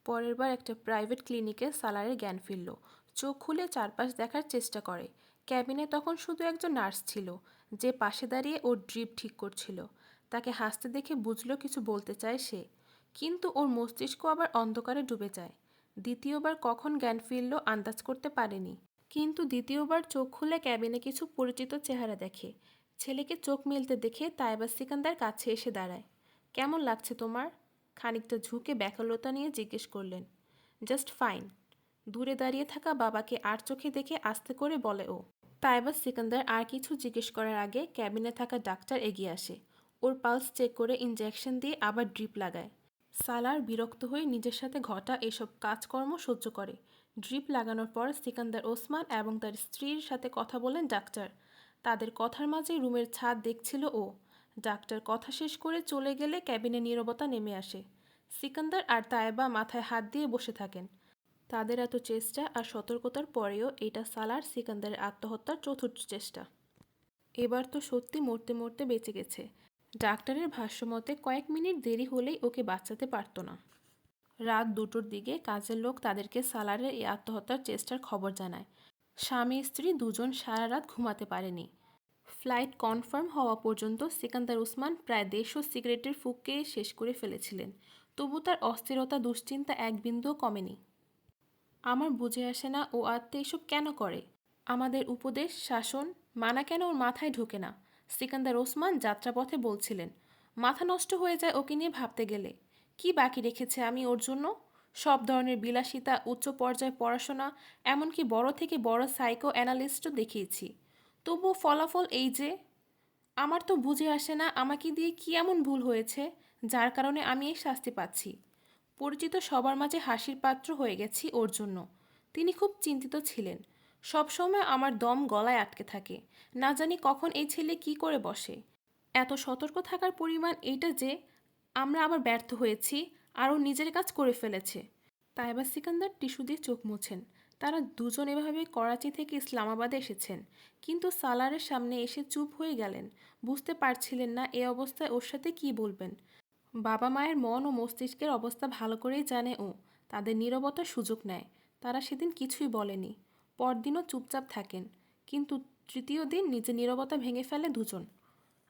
পরের বার একটা প্রাইভেট ক্লিনিকে সালারের জ্ঞান ফিরল। চোখ খুলে চারপাশ দেখার চেষ্টা করে। ক্যাবিনে তখন শুধু একজন নার্স ছিল, যে পাশে দাঁড়িয়ে ওর ড্রিপ ঠিক করছিল। তাকে হাসতে দেখে বুঝলো কিছু বলতে চায় সে, কিন্তু ওর মস্তিষ্ক আবার অন্ধকারে ডুবে যায়। দ্বিতীয়বার কখন জ্ঞান ফিরল আন্দাজ করতে পারেনি, কিন্তু দ্বিতীয়বার চোখ খুলে ক্যাবিনে কিছু পরিচিত চেহারা দেখে। ছেলেকে চোখ মেলতে দেখে তাইবা সিকান্দার কাছে এসে দাঁড়ায়। কেমন লাগছে তোমার? খানিকটা ঝুঁকে ব্যাকুলতা নিয়ে জিজ্ঞেস করলেন। জাস্ট ফাইন, দূরে দাঁড়িয়ে থাকা বাবাকে আর চোখে দেখে আস্তে করে বলে ও। তাইবা সিকান্দার আর কিছু জিজ্ঞেস করার আগে ক্যাবিনে থাকা ডাক্তার এগিয়ে আসে। ওর পালস চেক করে ইনজেকশন দিয়ে আবার ড্রিপ লাগায়। সালার বিরক্ত হয়ে নিজের সাথে ঘটা এসব কাজকর্ম সহ্য করে। ড্রিপ লাগানোর পর সিকান্দার ওসমান এবং তার স্ত্রীর সাথে কথা বলেন ডাক্তার। তাদের কথার মাঝে রুমের ছাদ দেখছিল ও। ডাক্তার কথা শেষ করে চলে গেলে ক্যাবিনে নীরবতা নেমে আসে। সিকান্দার আর তায়েবা মাথায় হাত দিয়ে বসে থাকেন। তাদের এত চেষ্টা আর সতর্কতার পরেও এটা সালার সিকান্দারের আত্মহত্যার চতুর্থ চেষ্টা। এবার তো সত্যি মরতে মরতে বেঁচে গেছে। ডাক্তারের ভাষ্যমতে কয়েক মিনিট দেরি হলেই ওকে বাঁচাতে পারত না। রাত 2টোর দিকে কাজের লোক তাদেরকে সালারের এই আত্মহত্যার চেষ্টার খবর জানায়। স্বামী স্ত্রী দুজন সারা রাত ঘুমাতে পারেনি। ফ্লাইট কনফার্ম হওয়া পর্যন্ত সিকান্দার ওসমান প্রায় 150 সিগারেটের ফুঁককে শেষ করে ফেলেছিলেন। তবু তার অস্থিরতা দুশ্চিন্তা এক বিন্দুও কমেনি। আমার বুঝে আসে না ও আত্মে এসব কেন করে। আমাদের উপদেশ শাসন মানা কেন ওর মাথায় ঢোকে না। সিকান্দার ওসমান যাত্রাপথে বলছিলেন, মাথা নষ্ট হয়ে যায় ওকে নিয়ে ভাবতে গেলে। কি বাকি রেখেছে আমি ওর জন্য? সব ধরনের বিলাসিতা, উচ্চ পর্যায়ে পড়াশোনা, এমনকি বড় থেকে বড় সাইকো অ্যানালিস্টও দেখিয়েছি। তবুও ফলাফল এই যে। আমার তো বুঝে আসে না আমাকে দিয়ে কি এমন ভুল হয়েছে যার কারণে আমি এই শাস্তি পাচ্ছি। পরিচিত সবার মাঝে হাসির পাত্র হয়ে গেছি ওর জন্য। তিনি খুব চিন্তিত ছিলেন। সবসময় আমার দম গলায় আটকে থাকে। না জানি কখন এই ছেলে কি করে বসে। এত সতর্ক থাকার পরিমাণ এইটা যে আমরা আবার ব্যর্থ হয়েছি আর ও নিজের কাজ করে ফেলেছে। তাইবা সিকান্দার টিস্যু দিয়ে চোখ মুছেন। তারা দুজন এভাবে করাচি থেকে ইসলামাবাদে এসেছেন, কিন্তু সালারের সামনে এসে চুপ হয়ে গেলেন। বুঝতে পারছিলেন না এ অবস্থায় ওর সাথে কী বলবেন। বাবা মায়ের মন ও মস্তিষ্কের অবস্থা ভালো করেই জানে ও। তাদের নীরবতার সুযোগ নেয়। তারা সেদিন কিছুই বলেনি। পরদিনও চুপচাপ থাকেন, কিন্তু তৃতীয় দিন নিজের নীরবতা ভেঙে ফেলে দুজন।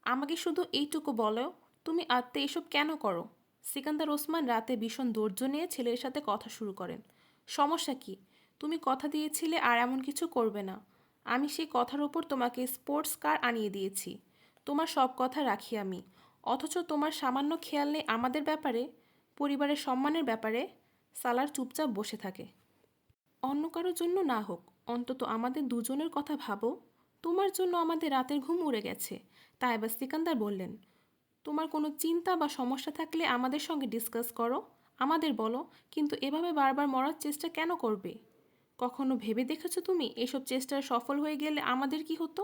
আমাকে শুধু এইটুকু বলো, তুমি আত্মে এসব কেন করো? সিকান্দার ওসমান রাতে ভীষণ ধৈর্য নিয়ে ছেলের সাথে কথা শুরু করেন। সমস্যা কি? তুমি কথা দিয়েছিলে আর এমন কিছু করবে না। আমি সেই কথার ওপর তোমাকে স্পোর্টস কার আনিয়ে দিয়েছি। তোমার সব কথা রাখি আমি, অথচ তোমার সামান্য খেয়াল নেই আমাদের ব্যাপারে, পরিবারের সম্মানের ব্যাপারে। সালার চুপচাপ বসে থাকে। অন্য কারোর জন্য না হোক, অন্তত আমাদের দুজনের কথা ভাবো। তোমার জন্য আমাদের রাতের ঘুম উড়ে গেছে। তাইবা সিকান্দার বললেন, তোমার কোনো চিন্তা বা সমস্যা থাকলে আমাদের সঙ্গে ডিসকাস করো, আমাদের বলো, কিন্তু এভাবে বারবার মরার চেষ্টা কেন করবে? কখনো ভেবে দেখেছো তুমি এসব চেষ্টায় সফল হয়ে গেলে আমাদের কি হতো?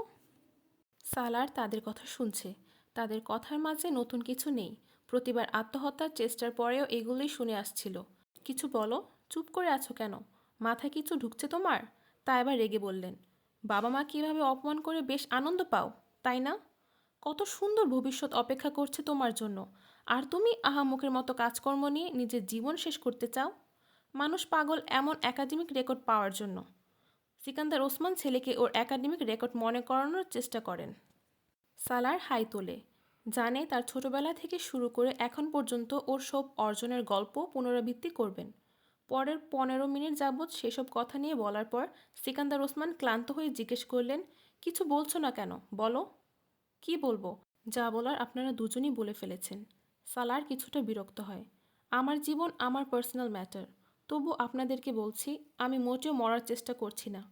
সালার তাদের কথা শুনছে। তাদের কথার মাঝে নতুন কিছু নেই। প্রতিবার আত্মহত্যার চেষ্টার পরেও এগুলোই শুনে আসছিল। কিছু বলো, চুপ করে আছো কেন? মাথায় কিছু ঢুকছে তোমার? তা এবার রেগে বললেন, বাবা মা কীভাবে অপমান করে বেশ আনন্দ পাও, তাই না? কত সুন্দর ভবিষ্যৎ অপেক্ষা করছে তোমার জন্য, আর তুমি আহাম্মকের মতো কাজকর্ম নিয়ে নিজের জীবন শেষ করতে চাও। মানুষ পাগল এমন একাডেমিক রেকর্ড পাওয়ার জন্য। সিকান্দার ওসমান ছেলেকে ওর একাডেমিক রেকর্ড মনে করানোর চেষ্টা করেন। সালার হাই তোলে। জানে তার ছোটবেলা থেকে শুরু করে এখন পর্যন্ত ওর সব অর্জনের গল্প পুনরাবৃত্তি করবেন। পরের 15 মিনিট যাবৎ সেসব কথা নিয়ে বলার পর সিকান্দার ওসমান ক্লান্ত হয়ে জিজ্ঞেস করলেন, কিছু বলছো না কেন, বলো। কি বলবো? যা বলার আপনারা দুজনই বলে ফেলেছেন। সালার কিছুটা বিরক্ত হয়। আমার জীবন আমার পার্সোনাল ম্যাটার। তবু আপনাদেরকে বলছি, আমি মোটেও মরার চেষ্টা করছি না।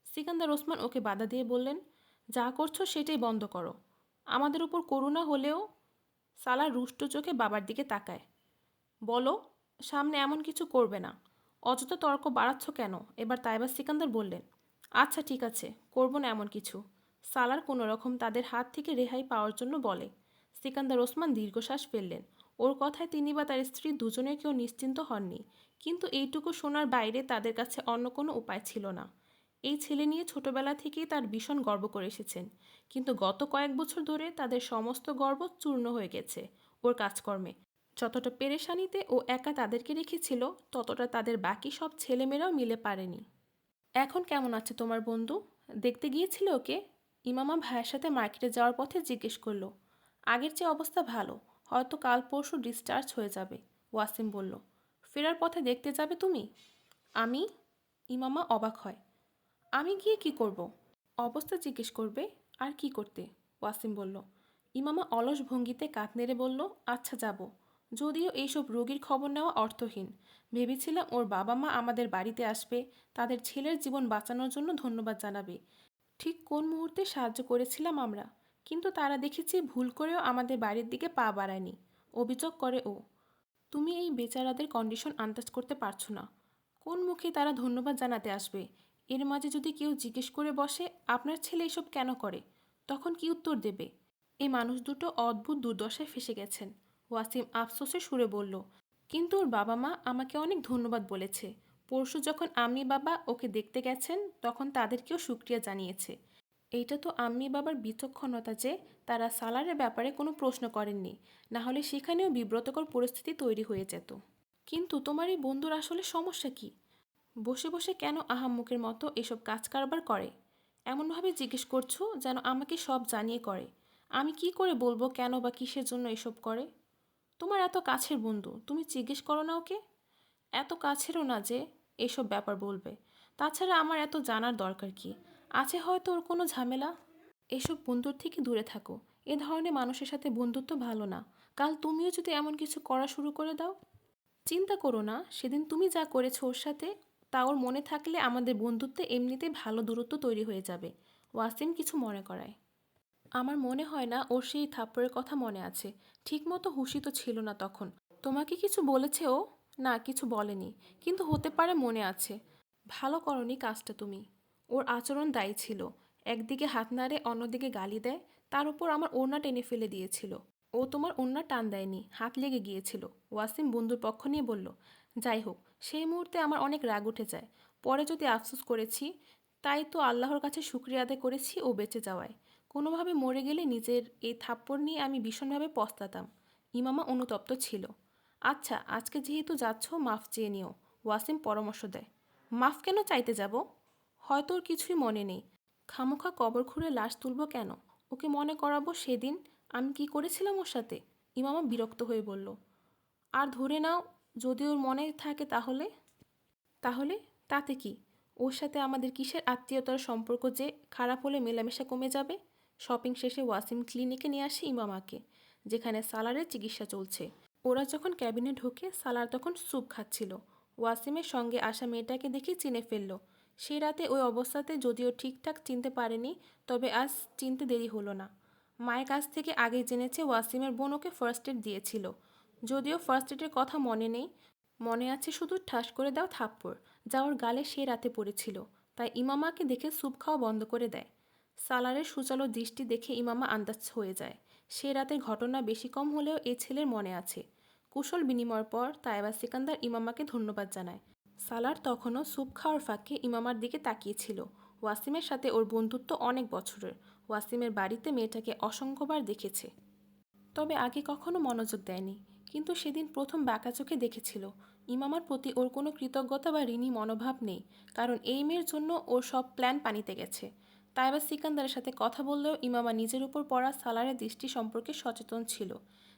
সিকান্দার ওসমান ওকে বাধা দিয়ে বললেন, যা করছো সেটাই বন্ধ করো। আমাদের উপর করুণা হলেও। সালার রুষ্ট চোখে বাবার দিকে তাকায়। বলো, সামনে এমন কিছু করবে না। অযথা তর্ক বাড়াচ্ছ কেন? এবার তাইবা সিকান্দার বললেন, আচ্ছা ঠিক আছে, করবো না এমন কিছু। সালার কোনো রকম তাদের হাত থেকে রেহাই পাওয়ার জন্য বলে। সিকান্দার ওসমান দীর্ঘশ্বাস ফেললেন। ওর কথায় তিনি বা তার স্ত্রী দুজনে কেউ নিশ্চিন্ত হননি, কিন্তু এইটুকু শোনার বাইরে তাদের কাছে অন্য কোনো উপায় ছিল না। এই ছেলে নিয়ে ছোটবেলা থেকেই তার ভীষণ গর্ব করে এসেছেন, কিন্তু গত কয়েক বছর ধরে তাদের সমস্ত গর্ব চূর্ণ হয়ে গেছে ওর কাজকর্মে। যতটা পেরেশানিতে ও একা তাদেরকে রেখেছিল, ততটা তাদের বাকি সব ছেলেমেয়েরাও মিলে পারেনি। এখন কেমন আছে তোমার বন্ধু? দেখতে গিয়েছিল ওকে? ইমামা ভাইয়ের সাথে মার্কেটে যাওয়ার পথে জিজ্ঞেস করলো। আগের চেয়ে অবস্থা ভালো, হয়তো কাল পরশু ডিসচার্জ হয়ে যাবে, ওয়াসিম বলল। ফেরার পথে দেখতে যাবে তুমি? আমি? ইমামা অবাক হয়। আমি গিয়ে কি করব? অবস্থা জিজ্ঞেস করবে, আর কি করতে, ওয়াসিম বলল। ইমামা অলস ভঙ্গিতে কাঁধ নেড়ে বলল, আচ্ছা যাব। যদিও এইসব রোগীর খবর নেওয়া অর্থহীন। ভেবেছিলাম ওর বাবা মা আমাদের বাড়িতে আসবে, তাদের ছেলের জীবন বাঁচানোর জন্য ধন্যবাদ জানাবে। ঠিক কোন মুহূর্তে সাহায্য করেছিলাম আমরা, কিন্তু তারা দেখেছি ভুল করেও আমাদের বাড়ির দিকে পা বাড়ায়নি, অভিযোগ করে ও। তুমি এই বেচারাদের কন্ডিশন আন্দাজ করতে পারছো না। কোন মুখে তারা ধন্যবাদ জানাতে আসবে? এর মাঝে যদি কেউ জিজ্ঞেস করে বসে, আপনার ছেলে এসব কেন করে, তখন কি উত্তর দেবে? এই মানুষ দুটো অদ্ভুত দুর্দশায় ফেসে গেছেন, ওয়াসিম আফসোসের সুরে বলল। কিন্তু ওর বাবা মা আমাকে অনেক ধন্যবাদ বলেছে। পরশু যখন আম্মি বাবা ওকে দেখতে গেছেন, তখন তাদেরকেও শুকরিয়া জানিয়েছে। এইটা তো আম্মি বাবার বিচক্ষণতা যে তারা সালারের ব্যাপারে কোনো প্রশ্ন করেননি, না হলে সেখানেও বিব্রতকর পরিস্থিতি তৈরি হয়ে যেত। কিন্তু তোমার এই বন্ধুর আসলে সমস্যা কি? বসে বসে কেন আহাম্মকের মতো এসব কাজ কারবার করে? এমনভাবে জিজ্ঞেস করছো যেন আমাকে সব জানিয়ে করে। আমি কি করে বলবো কেন বা কিসের জন্য এসব করে? তোমার এত কাছের বন্ধু, তুমি জিজ্ঞেস করো না ওকে? এত কাছেরও না যে এসব ব্যাপার বলবে। তাছাড়া আমার এত জানার দরকার কি? আছে হয়তো ওর কোনো ঝামেলা। এসব বন্ধুর থেকে দূরে থাকো। এ ধরনের মানুষের সাথে বন্ধুত্ব ভালো না। কাল তুমিও যদি এমন কিছু করা শুরু করে দাও। চিন্তা করো না, সেদিন তুমি যা করেছো ওর সাথে, তা ওর মনে থাকলে আমাদের বন্ধুত্বে এমনিতেই ভালো দূরত্ব তৈরি হয়ে যাবে, ওয়াসিম কিছু মনে করায়। আমার মনে হয় না ওর সেই থাপ্পড়ের কথা মনে আছে। ঠিকমতো হুঁশই তো ছিল না তখন। তোমাকে কিছু বলেছে ও? না, কিছু বলেনি, কিন্তু হতে পারে মনে আছে। ভালো করনি কাজটা তুমি। ওর আচরণ দায়ী ছিল। একদিকে হাত নাড়ে, অন্যদিকে গালি দেয়। তার উপর আমার ওড়না টেনে ফেলে দিয়েছিল। ও তোমার ওড়না টান দেয়নি, হাত লেগে গিয়েছিল, ওয়াসিম বন্ধুর পক্ষ নিয়ে বলল। যাই হোক, সেই মুহূর্তে আমার অনেক রাগ উঠে যায়। পরে যদি আফসোস করেছি, তাই তো আল্লাহর কাছে শুকরিয়া আদায় করেছি ও বেঁচে যাওয়ায়। কোনোভাবে মরে গেলে নিজের এই থাপ্পড় নিয়ে আমি ভীষণভাবে পস্তাতাম। ইমামা অনুতপ্ত ছিল। আচ্ছা, আজকে যেহেতু যাচ্ছ, মাফ চেয়ে নিও, ওয়াসিম পরামর্শ দেয়। মাফ কেন চাইতে যাব? হয়তো ওর কিছুই মনে নেই। খামোখা কবর খুঁড়ে লাশ তুলব কেন? ওকে মনে করাবো সেদিন আমি কি করেছিলাম ওর সাথে। ইমামা বিরক্ত হয়ে বলল। আর ধরে নাও, যদি ওর মনে থাকে তাহলে? তাহলে তাতে কি? ওর সাথে আমাদের কিসের আত্মীয়তার সম্পর্ক যে খারাপ হলে মেলামেশা কমে যাবে? শপিং শেষে ওয়াসিম ক্লিনিকে নিয়ে আসে ইমামাকে, যেখানে সালারের চিকিৎসা চলছে। ওরা যখন ক্যাবিনে ঢোকে, সালার তখন স্যুপ খাচ্ছিল। ওয়াসিমের সঙ্গে আসা মেয়েটাকে দেখে চিনে ফেলল। সেই রাতে ওই অবস্থাতে যদিও ঠিকঠাক চিনতে পারেনি, তবে আজ চিনতে দেরি হলো না। মায়ের কাছ থেকে আগেই জেনেছে ওয়াসিমের বোন ওকে ফার্স্ট এড দিয়েছিল। যদিও ফার্স্ট এডের কথা মনে নেই, মনে আছে শুধু ঠাস করে দাও থাপ্পড়, যা ওর গালে সে রাতে পড়েছিল। তাই ইমামাকে দেখে স্যুপ খাওয়া বন্ধ করে দেয়। সালারের সুচালো দৃষ্টি দেখে ইমামা আন্দাজ হয়ে যায় সে রাতের ঘটনা বেশি কম হলেও এ ছেলের মনে আছে। কুশল বিনিময়ের পর তাইবা সিকান্দার ইমামাকে ধন্যবাদ জানায়। সালার তখনও স্যুপ খাওয়ার ফাঁকে ইমামার দিকে তাকিয়েছিল। ওয়াসিমের সাথে ওর বন্ধুত্ব অনেক বছরের। ওয়াসিমের বাড়িতে মেয়েটাকে অসংখ্যবার দেখেছে, তবে আগে কখনো মনোযোগ দেয়নি। কিন্তু সেদিন প্রথম বাঁকা চোখে দেখেছিল। ইমামার প্রতি ওর কোনো কৃতজ্ঞতা বা ঋণী মনোভাব নেই, কারণ এই মেয়ের জন্য ওর সব প্ল্যান পানিতে গেছে। তাইবা সিকান্দারের সাথে কথা বললেও ইমামা নিজের উপর পড়া সালারের দৃষ্টি সম্পর্কে সচেতন ছিল।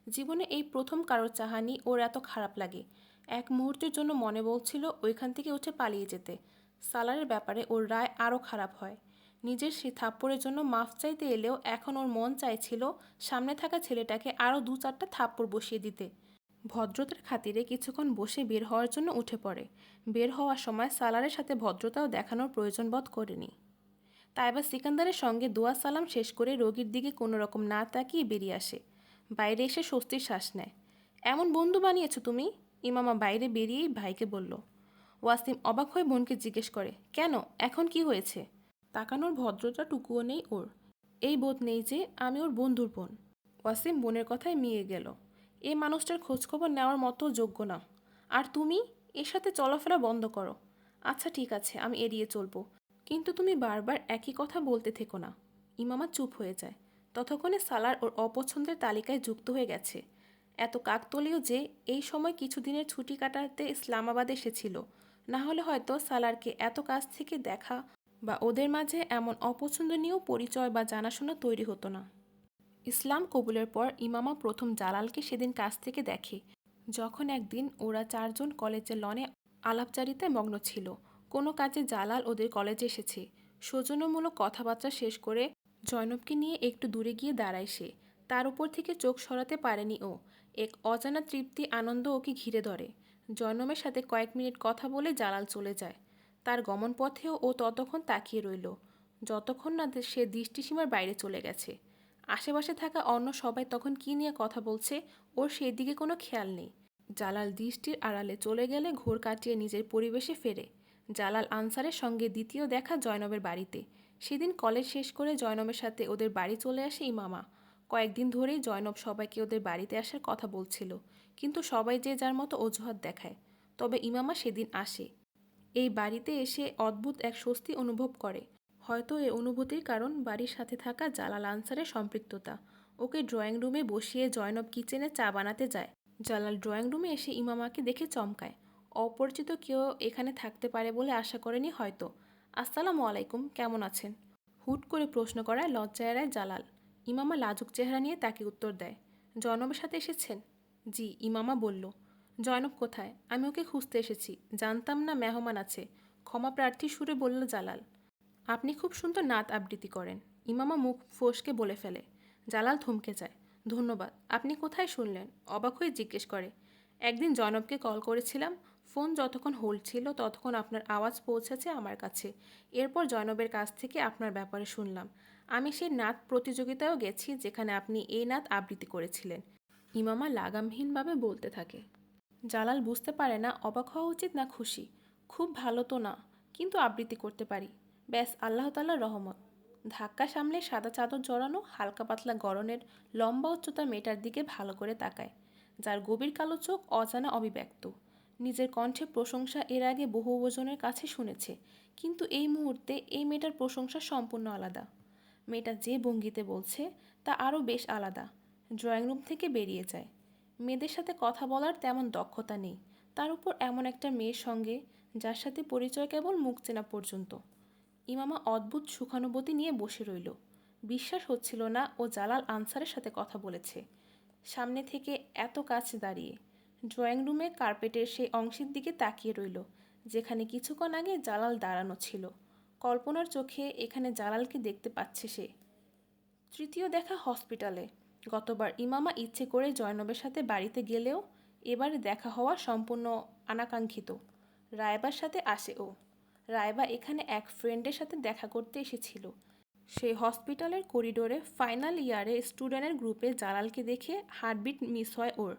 জীবনে এই প্রথম কারোর চাহানি ওর এত খারাপ লাগে। এক মুহূর্তের জন্য মনে বলছিল ওইখান থেকে উঠে পালিয়ে যেতে। সালারের ব্যাপারে ওর রায় আরও খারাপ হয়। নিজের সেই থাপ্পড়ের জন্য মাফ চাইতে এলেও এখন ওর মন চাইছিল সামনে থাকা ছেলেটাকে আরও 2-4টা থাপ্পড় বসিয়ে দিতে। ভদ্রতার খাতিরে কিছুক্ষণ বসে বের হওয়ার জন্য উঠে পড়ে। বের হওয়ার সময় সালারের সাথে ভদ্রতাও দেখানোর প্রয়োজন বোধ করেনি। তাইবা সিকান্দারের সঙ্গে দোয়া সালাম শেষ করে রোগীর দিকে কোনো রকম না তাকিয়ে বেরিয়ে আসে। বাইরে এসে স্বস্তির শ্বাস নেয়। এমন বন্ধু বানিয়েছো তুমি, ইমামা বাইরে বেরিয়েই ভাইকে বলল। ওয়াসিম অবাক হয়ে বোনকে জিজ্ঞেস করে, কেন, এখন কি হয়েছে? তাকানোর ভদ্রতাটুকুও নেই ওর। এই বোধ নেই যে আমি ওর বন্ধুর বোন। ওয়াসিম বোনের কথায় মিয়ে গেল। এই মানুষটার খোঁজখবর নেওয়ার মতো যোগ্য না। আর তুমি এর সাথে চলাফেরা বন্ধ করো। আচ্ছা ঠিক আছে, আমি এড়িয়ে চলবো, কিন্তু তুমি বারবার একই কথা বলতে থেকো না। ইমামা চুপ হয়ে যায়। ততক্ষণে সালার ওর অপছন্দের তালিকায় যুক্ত হয়ে গেছে। এত কাকতালীয় যে এই সময় কিছুদিনের ছুটি কাটাতে ইসলামাবাদ এসেছিল। না হলে হয়তো সালারকে এত কাছ থেকে দেখা বা ওদের মাঝে এমন অপছন্দনীয় পরিচয় বা জানাশোনা তৈরি হতো না। ইসলাম কবুলের পর ইমামা প্রথম জালালকে সেদিন কাছ থেকে দেখে, যখন একদিন ওরা চারজন কলেজের লনে আলাপচারিতায় মগ্ন ছিল। কোনো কাজে জালাল ওদের কলেজে এসেছে। সৌজন্যমূলক কথাবার্তা শেষ করে জয়নবকে নিয়ে একটু দূরে গিয়ে দাঁড়ায় সে। তার উপর থেকে চোখ সরাতে পারেনি ও। এক অজানা তৃপ্তি আনন্দ ওকে ঘিরে ধরে। জয়নবের সাথে কয়েক মিনিট কথা বলে জালাল চলে যায়। তার গমন পথেও ও ততক্ষণ তাকিয়ে রইল, যতক্ষণ না সে দৃষ্টিসীমার বাইরে চলে গেছে। আশেপাশে থাকা অন্য সবাই তখন কী নিয়ে কথা বলছে ওর সেই দিকে কোনো খেয়াল নেই। জালাল দৃষ্টির আড়ালে চলে গেলে ঘোর কাটিয়ে নিজের পরিবেশে ফেরে। জালাল আনসারের সঙ্গে দ্বিতীয় দেখা জয়নবের বাড়িতে। সেদিন কলেজ শেষ করে জয়নবের সাথে ওদের বাড়ি চলে আসে ইমামা। কয়েকদিন ধরেই জয়নব সবাইকে ওদের বাড়িতে আসার কথা বলছিল, কিন্তু সবাই যে যার মতো অজুহাত দেখায়। তবে ইমামা সেদিন আসে। এই বাড়িতে এসে অদ্ভুত এক স্বস্তি অনুভব করে। হয়তো এই অনুভূতির কারণ বাড়ির সাথে থাকা জালাল আনসারের সম্পৃক্ততা। ওকে ড্রয়িং রুমে বসিয়ে জয়নব কিচেনে চা বানাতে যায়। জালাল ড্রয়িং রুমে এসে ইমামাকে দেখে চমকায়। অপরিচিত কেউ এখানে থাকতে পারে বলে আশা করেনি হয়তো। আসসালামু আলাইকুম, কেমন আছেন? হুট করে প্রশ্ন করায় লজ্জায় এড়ায় জালাল। ইমামা লাজুক চেহারা নিয়ে তাকে উত্তর দেয়, জয়নবের সাথে এসেছেন? জি, ইমামা বলল। জয়নব কোথায়? আমি ওকে খুঁজতে এসেছি, জানতাম না মেহমান আছে, ক্ষমা প্রার্থী সুরে বলল জালাল। আপনি খুব সুন্দর নাত আবৃত্তি করেন, ইমামা মুখ ফসকে বলে ফেলে। জালাল থমকে যায়। ধন্যবাদ, আপনি কোথায় শুনলেন? অবাক হয়ে জিজ্ঞেস করে। একদিন জয়নবকে কল করেছিলাম, ফোন যতক্ষণ হোল্ড ছিল ততক্ষণ আপনার আওয়াজ পৌঁছেছে আমার কাছে। এরপর জয়নবের কাছ থেকে আপনার ব্যাপারে শুনলাম। আমি সেই নাত প্রতিযোগিতায়ও গেছি যেখানে আপনি এই নাত আবৃত্তি করেছিলেন। ইমামা লাগামহীনভাবে বলতে থাকে। জালাল বুঝতে পারে না অবাক হওয়া উচিত না খুশি। খুব ভালো তো না, কিন্তু আবৃত্তি করতে পারি, ব্যাস আল্লাহ তাআলার রহমত। ধাক্কা সামলে সাদা চাদর জড়ানো হালকা পাতলা গড়নের লম্বা উচ্চতার মেয়েটার দিকে ভালো করে তাকায়, যার গভীর কালো চোখ অজানা অবিব্যক্ত। নিজের কণ্ঠে প্রশংসা এর আগে বহুজনের কাছে শুনেছে, কিন্তু এই মুহূর্তে এই মেয়েটার প্রশংসা সম্পূর্ণ আলাদা। মেয়েটা যে ভঙ্গিতে বলছে তা আরও বেশ আলাদা। ড্রয়িং রুম থেকে বেরিয়ে যায়। মেয়েদের সাথে কথা বলার তেমন দক্ষতা নেই, তার উপর এমন একটা মেয়ের সঙ্গে যার সাথে পরিচয় কেবল মুখ চেনা পর্যন্ত। ইমামা অদ্ভুত সুখানুভূতি নিয়ে বসে রইল। বিশ্বাস হচ্ছিল না ও জালাল আনসারের সাথে কথা বলেছে, সামনে থেকে এত কাছে দাঁড়িয়ে। ড্রয়িং রুমে কার্পেটের সেই অংশের দিকে তাকিয়ে রইল যেখানে কিছুক্ষণ আগে জালাল দাঁড়ানো ছিল। কল্পনার চোখে এখানে জালালকে দেখতে পাচ্ছে সে। তৃতীয় দেখা হসপিটালে। গতবার ইমামা ইচ্ছে করে জয়নবের সাথে বাড়িতে গেলেও এবারে দেখা হওয়া সম্পূর্ণ অনাকাঙ্ক্ষিত। রায়বার সাথে আসে ও। রায়বা এখানে এক ফ্রেন্ডের সাথে দেখা করতে এসেছিল। সেই হসপিটালের করিডোরে ফাইনাল ইয়ারে স্টুডেন্টের গ্রুপে জালালকে দেখে হার্টবিট মিস হয় ওর।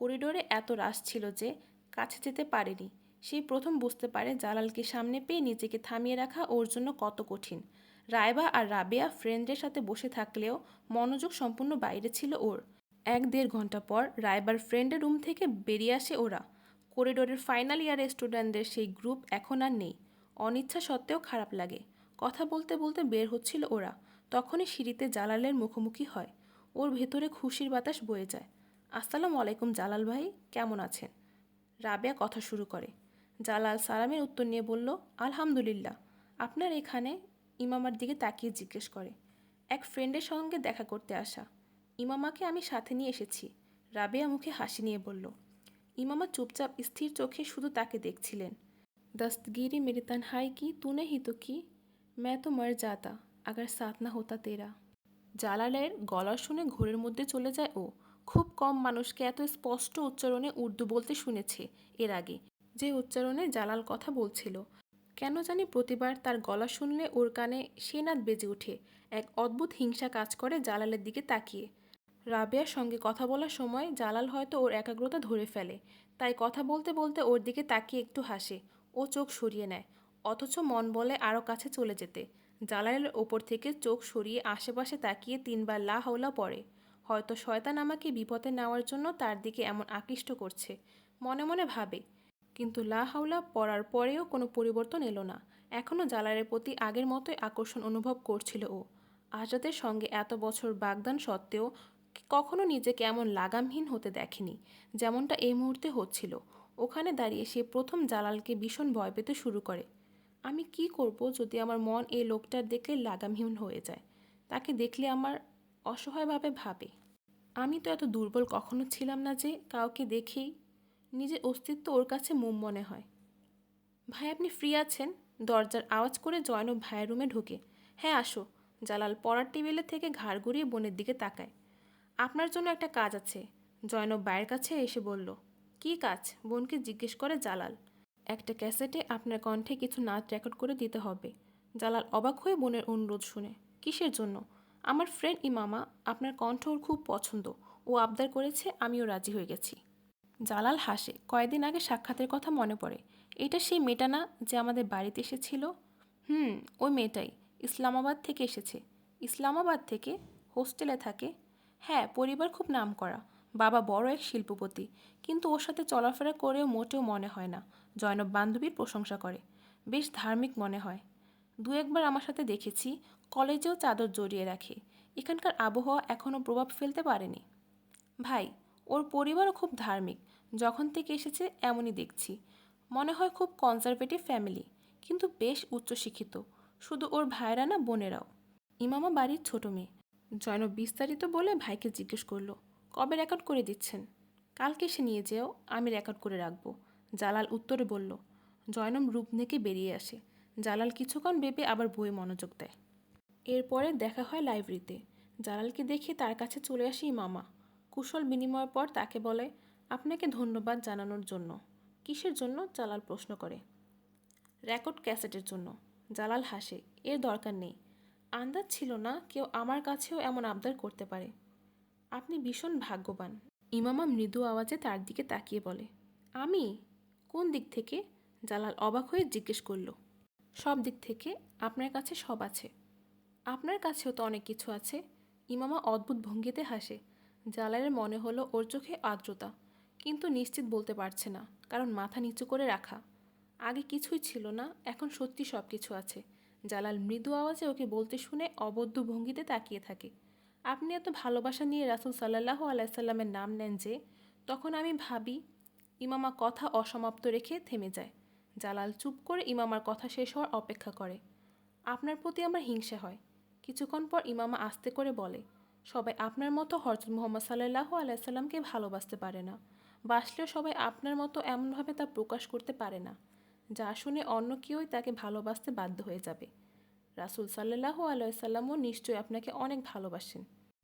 করিডোরে এত রাশ ছিল যে কাছে যেতে পারেনি। সেই প্রথম বুঝতে পারে জালালকে সামনে পেয়ে নিজেকে থামিয়ে রাখা ওর জন্য কত কঠিন। রায়বা আর রাবেয়া ফ্রেন্ডের সাথে বসে থাকলেও মনোযোগ সম্পূর্ণ বাইরে ছিল ওর। 1-1.5 ঘন্টা পর রায়বার ফ্রেন্ডের রুম থেকে বেরিয়ে আসে ওরা। করিডোরের ফাইনাল ইয়ারের স্টুডেন্টদের সেই গ্রুপ এখন আর নেই। অনিচ্ছা সত্ত্বেও খারাপ লাগে। কথা বলতে বলতে বের হচ্ছিল ওরা, তখনই সিঁড়িতে জালালের মুখোমুখি হয়। ওর ভেতরে খুশির বাতাস বয়ে যায়। আসসালামু আলাইকুম জালাল ভাই, কেমন আছেন? রাবেয়া কথা শুরু করে। জালাল সালামের উত্তর নিয়ে বলল, আলহামদুলিল্লাহ। আপনার এখানে? ইমামার দিকে তাকিয়ে জিজ্ঞেস করে। এক ফ্রেন্ডের সঙ্গে দেখা করতে আসা। ইমামাকে আমি সাথে নিয়ে এসেছি। রাবেয়া মুখে হাসি নিয়ে বলল। ইমামা চুপচাপ স্থির চোখে শুধু তাকে দেখছিলেন। दस्तगीरी मेरी तन्हाई की तूने ही तो की, मैं तो मर जाता अगर साथ ना होता तेरा। জালালের গলা শুনে ঘোরের মধ্যে চলে যায় ও। খুব কম মানুষকে এত স্পষ্ট উচ্চারণে উর্দু বলতে শুনেছে এর আগে, যে উচ্চারণে জালাল কথা বলছিল। কেন জানি প্রতিবার তার গলা শুনলে ওর কানে সে নাদ বেজে ওঠে। এক অদ্ভুত হিংসা কাজ করে জালালের দিকে তাকিয়ে। রাবেয়ার সঙ্গে কথা বলার সময় জালাল হয়তো ওর একাগ্রতা ধরে ফেলে, তাই কথা বলতে বলতে ওর দিকে তাকিয়ে একটু হাসে। ও চোখ সরিয়ে নেয়, অথচ মন বলে আরও কাছে চলে যেতে। জালালের ওপর থেকে চোখ সরিয়ে আশেপাশে তাকিয়ে 3বার লা হাওলা পড়ে। হয়তো শয়তান আমাকে বিপদে নেওয়ার জন্য তার দিকে এমন আকৃষ্ট করছে, মনে মনে ভাবে। কিন্তু লা হাওলা পড়ার পরেও কোনো পরিবর্তন এলো না। এখনও জালালের প্রতি আগের মতোই আকর্ষণ অনুভব করছিল ও। আজাদের সঙ্গে এত বছর বাগদান সত্ত্বেও কখনো নিজেকে এমন লাগামহীন হতে দেখেনি যেমনটা এই মুহূর্তে হচ্ছিল। ওখানে দাঁড়িয়ে সে প্রথম জালালকে ভীষণ ভয় পেতে শুরু করে। আমি কি করব যদি আমার মন এই লোকটার দেখলে লাগামহীন হয়ে যায়? তাকে দেখলে আমার অসহায়ভাবে ভাবে, আমি তো এত দুর্বল কখনো ছিলাম না যে কাউকে দেখেই নিজের অস্তিত্ব ওর কাছে মোম মনে হয়। ভাই আপনি ফ্রি আছেন? দরজার আওয়াজ করে জয়নব ভাইয়ের রুমে ঢোকে। হ্যাঁ আসো। জালাল পড়ার টেবিলে থেকে ঘাড় ঘুরিয়ে বোনের দিকে তাকায়। আপনার জন্য একটা কাজ আছে। জয়নব ভাইয়ের কাছে এসে বলল। কী কাজ? বোনকে জিজ্ঞেস করে জালাল। একটা ক্যাসেটে আপনার কণ্ঠে কিছু নাচ রেকর্ড করে দিতে হবে। জালাল অবাক হয়ে বোনের অনুরোধ শুনে। কিসের জন্য? আমার ফ্রেন্ড ইমামা, আপনার কণ্ঠ ওর খুব পছন্দ। ও আবদার করেছে, আমিও রাজি হয়ে গেছি। জালাল হাসে। কয়েকদিন আগে সাক্ষাতের কথা মনে পড়ে। এটা সেই মেয়েটা না যে আমাদের বাড়িতে এসেছিল? ওই মেয়েটাই। ইসলামাবাদ থেকে এসেছে। ইসলামাবাদ থেকে? হোস্টেলে থাকে? হ্যাঁ, পরিবার খুব নামকরা। বাবা বড় এক শিল্পপতি, কিন্তু ওর সাথে চলাফেরা করেও মোটেও মনে হয় না জয়নব বান্ধবীর প্রশংসা করে। বেশ ধার্মিক মনে হয়। দু একবার আমার সাথে দেখেছি, কলেজেও চাদর জড়িয়ে রাখে। এখানকার আবহাওয়া এখনও প্রভাব ফেলতে পারেনি। ভাই, ওর পরিবারও খুব ধার্মিক। যখন থেকে এসেছে এমনই দেখছি। মনে হয় খুব কনজারভেটিভ ফ্যামিলি, কিন্তু বেশ উচ্চশিক্ষিত। শুধু ওর ভাইরা না, বোনেরাও। ইমামা বাড়ির ছোট মেয়ে। জয়নব বিস্তারিত বলে ভাইকে জিজ্ঞেস করলো, কবে রেকর্ড করে দিচ্ছেন? কালকে এসে নিয়ে যেও, আমি রেকর্ড করে রাখবো। জালাল উত্তরে বলল। জয়নব রূপ নেকে বেরিয়ে আসে। জালাল কিছুক্ষণ ভেবে আবার বইয়ে মনোযোগ দেয়। এরপরে দেখা হয় লাইব্রেরিতে। জালালকে দেখে তার কাছে চলে আসে ইমামা। কুশল বিনিময়ের পর তাকে বলে, আপনাকে ধন্যবাদ জানানোর জন্য। কিসের জন্য? জালাল প্রশ্ন করে। রেকর্ড ক্যাসেটের জন্য। জালাল হাসে। এর দরকার নেই। আন্দাজ ছিল না কেউ আমার কাছেও এমন আবদার করতে পারে। আপনি ভীষণ ভাগ্যবান। ইমামা মৃদু আওয়াজে তার দিকে তাকিয়ে বলে। আমি? কোন দিক থেকে? জালাল অবাক হয়ে জিজ্ঞেস করল। সব দিক থেকে। আপনার কাছে সব আছে। আপনার কাছেও তো অনেক কিছু আছে। ইমামা অদ্ভুত ভঙ্গিতে হাসে। জালালের মনে হলো ওর চোখে আর্দ্রতা, কিন্তু নিশ্চিত বলতে পারছে না, কারণ মাথা নিচু করে রাখা। আগে কিছুই ছিল না, এখন সত্যি সব কিছু আছে। জালাল মৃদু আওয়াজে ওকে বলতে শুনে অবদ্ধ ভঙ্গিতে তাকিয়ে থাকে। আপনি এত ভালোবাসা নিয়ে রাসূল সাল্লাল্লাহু আলাইহি সাল্লামের নাম নেন যে, তখন আমি ভাবি। ইমামা কথা অসমাপ্ত রেখে থেমে যায়। জালাল চুপ করে ইমামার কথা শেষ হওয়ার অপেক্ষা করে। আপনার প্রতি আমার হিংসা হয়। কিছুক্ষণ পর ইমামা আস্তে করে বলে, সবাই আপনার মতো হযরত মুহাম্মদ সাল্লাল্লাহু আলাইহি সাল্লামকে ভালোবাসতে পারে না। বাসলেও সবাই আপনার মতো এমনভাবে তা প্রকাশ করতে পারে না, যা শুনে অন্য কেউই তাকে ভালোবাসতে বাধ্য হয়ে যাবে। রাসূল সাল্লাল্লাহু আলাইহি সাল্লামও নিশ্চয়ই আপনাকে অনেক ভালোবাসেন।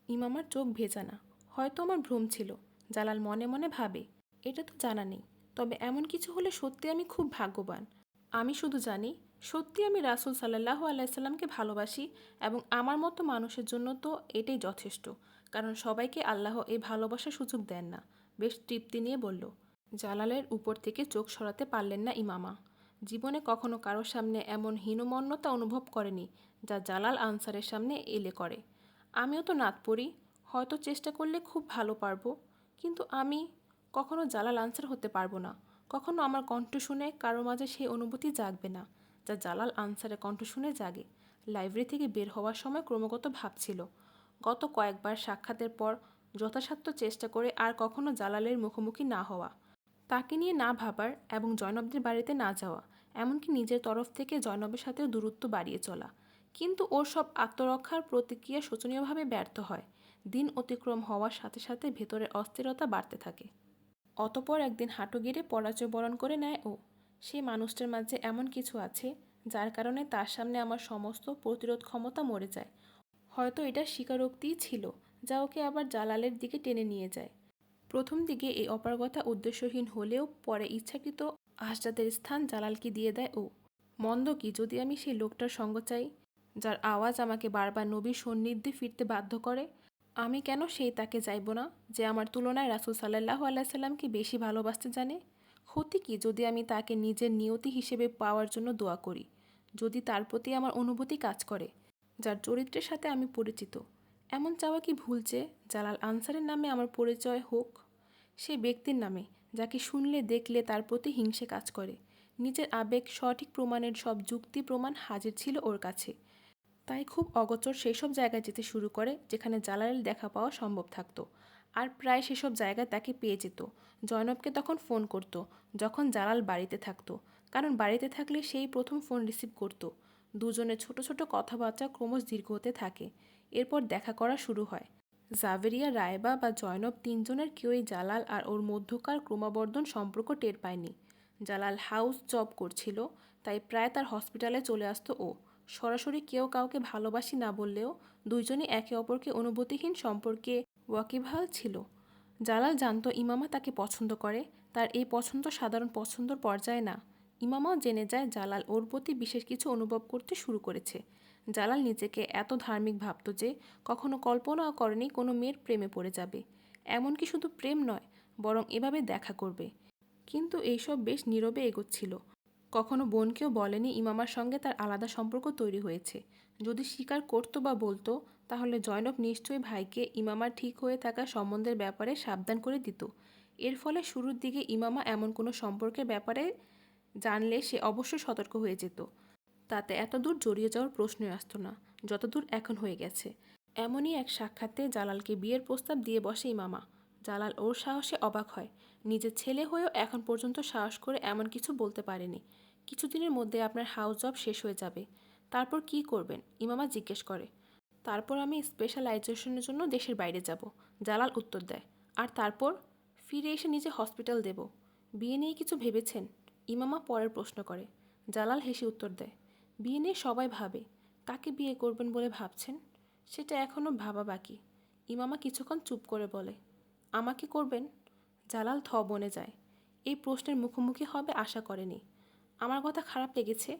ইমামার চোখ ভেজা না। হয়তো আমার ভ্রম ছিল। জালাল মনে মনে ভাবে, এটা তো জানা নেই। তবে এমন কিছু হলে সত্যি আমি খুব ভাগ্যবান। আমি শুধু জানি, সত্যি আমি রাসূল সাল্লাল্লাহু আলাইহি সাল্লামকে ভালোবাসি, এবং আমার মতো মানুষের জন্য তো এটাই যথেষ্ট। কারণ সবাইকে আল্লাহ এই ভালোবাসার সুযোগ দেন না। বেশ তৃপ্তি নিয়ে বলল। জালালের উপর থেকে চোখ সরাতে পারলেন না ইমামা। জীবনে কখনো কারোর সামনে এমন হীনমন্যতা অনুভব করেনি, যা জালাল আনসারের সামনে এলে করে। আমিও তো নাত পড়ি, হয়তো চেষ্টা করলে খুব ভালো পারবো, কিন্তু আমি কখনো জালাল আনসার হতে পারবো না। কখনো আমার কণ্ঠ শুনে কারো মাঝে সেই অনুভূতি জাগবে না, যা জালাল আনসারের কণ্ঠ শুনে জাগে। লাইব্রেরি থেকে বের হওয়ার সময় ক্রমাগত ভাবছিল, গত কয়েকবার সাক্ষাতের পর যথাসাধ্য চেষ্টা করে আর কখনো জালালের মুখোমুখি না হওয়া, তাকে নিয়ে না ভাবার এবং জয়নবদের বাড়িতে না যাওয়া, এমনকি নিজের তরফ থেকে জয়নবের সাথেও দূরত্ব বাড়িয়ে চলা। কিন্তু ওর সব আত্মরক্ষার প্রতিক্রিয়া শোচনীয়ভাবে ব্যর্থ হয়। দিন অতিক্রম হওয়ার সাথে সাথে ভেতরের অস্থিরতা বাড়তে থাকে। অতপর একদিন হাঁটু গেড়ে পরাজয় বরণ করে নেয় ও। সেই মানুষটার মাঝে এমন কিছু আছে, যার কারণে তার সামনে আমার সমস্ত প্রতিরোধ ক্ষমতা মরে যায়। হয়তো এটা স্বীকারোক্তিই ছিল, যা ওকে আবার জালালের দিকে টেনে নিয়ে যায়। প্রথম দিকে এই অপারগতা উদ্দেশ্যহীন হলেও পরে ইচ্ছাকৃত আহজাদের স্থান জালালকে দিয়ে দেয় ও। মন্দ কি যদি আমি সেই লোকটার সঙ্গ চাই, যার আওয়াজ আমাকে বারবার নবীর সান্নিধ্যে ফিরতে বাধ্য করে? আমি কেন সেই তাকে চাইব না, যে আমার তুলনায় রাসূল সাল্লাল্লাহু আলাইহি সাল্লামকে বেশি ভালোবাসতে জানে? ক্ষতি কি যদি আমি তাকে নিজের নিয়তি হিসেবে পাওয়ার জন্য দোয়া করি? যদি তার প্রতি আমার অনুভূতি কাজ করে, যার চরিত্রের সাথে আমি পরিচিত, এমন চাওয়া কি ভুল যে জালাল আনসারের নামে আমার পরিচয় হোক? সেই ব্যক্তির নামে, যাকে শুনলে দেখলে তার প্রতি হিংসে কাজ করে। নিজের আবেগ সঠিক প্রমাণের সব যুক্তি প্রমাণ হাজির ছিল ওর কাছে। তাই খুব অগোচর সেই সব জায়গায় যেতে শুরু করে যেখানে জালালের দেখা পাওয়া সম্ভব থাকতো। আর প্রায় সেসব জায়গায় তাকে পেয়ে যেত। জয়নবকে তখন ফোন করত যখন জালাল বাড়িতে থাকতো, কারণ বাড়িতে থাকলে সেই প্রথম ফোন রিসিভ করত। দুজনের ছোট ছোট কথাবার্তা ক্রমশ দীর্ঘ হতে থাকে। এরপর দেখা করা শুরু হয়। জাভেরিয়া, রায়বা বা জয়নব তিনজনের কেউই জালাল আর ওর মধ্যকার ক্রমবর্ধমান সম্পর্ক টের পায়নি। জালাল হাউস জব করছিল, তাই প্রায় তার হসপিটালে চলে আসতো ও। সরাসরি কেউ কাউকে ভালোবাসি না বললেও দুইজনই একে অপরকে অনুভূতিহীন সম্পর্কে ওয়াকিবহাল ছিল। জালাল জানতো ইমামা তাকে পছন্দ করে, তার এই পছন্দ সাধারণ পছন্দর পর্যায়ে না। ইমামাও জেনে যায় জালাল ওর প্রতি বিশেষ কিছু অনুভব করতে শুরু করেছে। জালাল নিজেকে এত ধার্মিক ভাবত যে কখনো কল্পনাও করেনি কোনো মেয়ের প্রেমে পড়ে যাবে। এমনকি শুধু প্রেম নয়, বরং এভাবে দেখা করবে। কিন্তু এইসব বেশ নীরবে এগোচ্ছিল। কখনো বোনকেও বলেনি ইমামার সঙ্গে তার আলাদা সম্পর্ক তৈরি হয়েছে। যদি স্বীকার করতো বা বলতো, তাহলে জয়নব নিশ্চয়ই ভাইকে ইমামার ঠিক হয়ে থাকা সম্বন্ধের ব্যাপারে সাবধান করে দিত। এর ফলে শুরুর দিকে ইমামা এমন কোনো সম্পর্কের ব্যাপারে জানলে সে অবশ্যই সতর্ক হয়ে যেত। তাতে এতদূর জড়িয়ে যাওয়ার প্রশ্নই আসতো না, যতদূর এখন হয়ে গেছে। এমনই এক সাক্ষাতে জালালকে বিয়ের প্রস্তাব দিয়ে বসে ইমামা। জালাল ওর সাহসে অবাক হয়। নিজের ছেলে হয়েও এখন পর্যন্ত সাহস করে এমন কিছু বলতে পারেনি। কিছুদিনের মধ্যে আপনার হাউস জব শেষ হয়ে যাবে, তারপর কি করবেন? ইমামা জিজ্ঞেস করে। তারপর আমি স্পেশালাইজেশনের জন্য দেশের বাইরে যাব, জালাল উত্তর দেয়। আর তারপর? ফিরে এসে নিজে হসপিটাল দেব। বিয়ে নিয়ে কিছু ভেবেছেন? ইমামা পরের প্রশ্ন করে। জালাল হেসে উত্তর দেয়, বিয়ে নিয়ে সবাই ভাবে, কাকে বিয়ে করবেন বলে ভাবছেন? সেটা এখনও ভাবা বাকি। ইমামা কিছুক্ষণ চুপ করে বলে, আমাকে করবেন? জালাল বনে যায়। এই প্রশ্নের মুখোমুখি হবে আশা করেনি। আমার কথা খারাপ লেগেছে?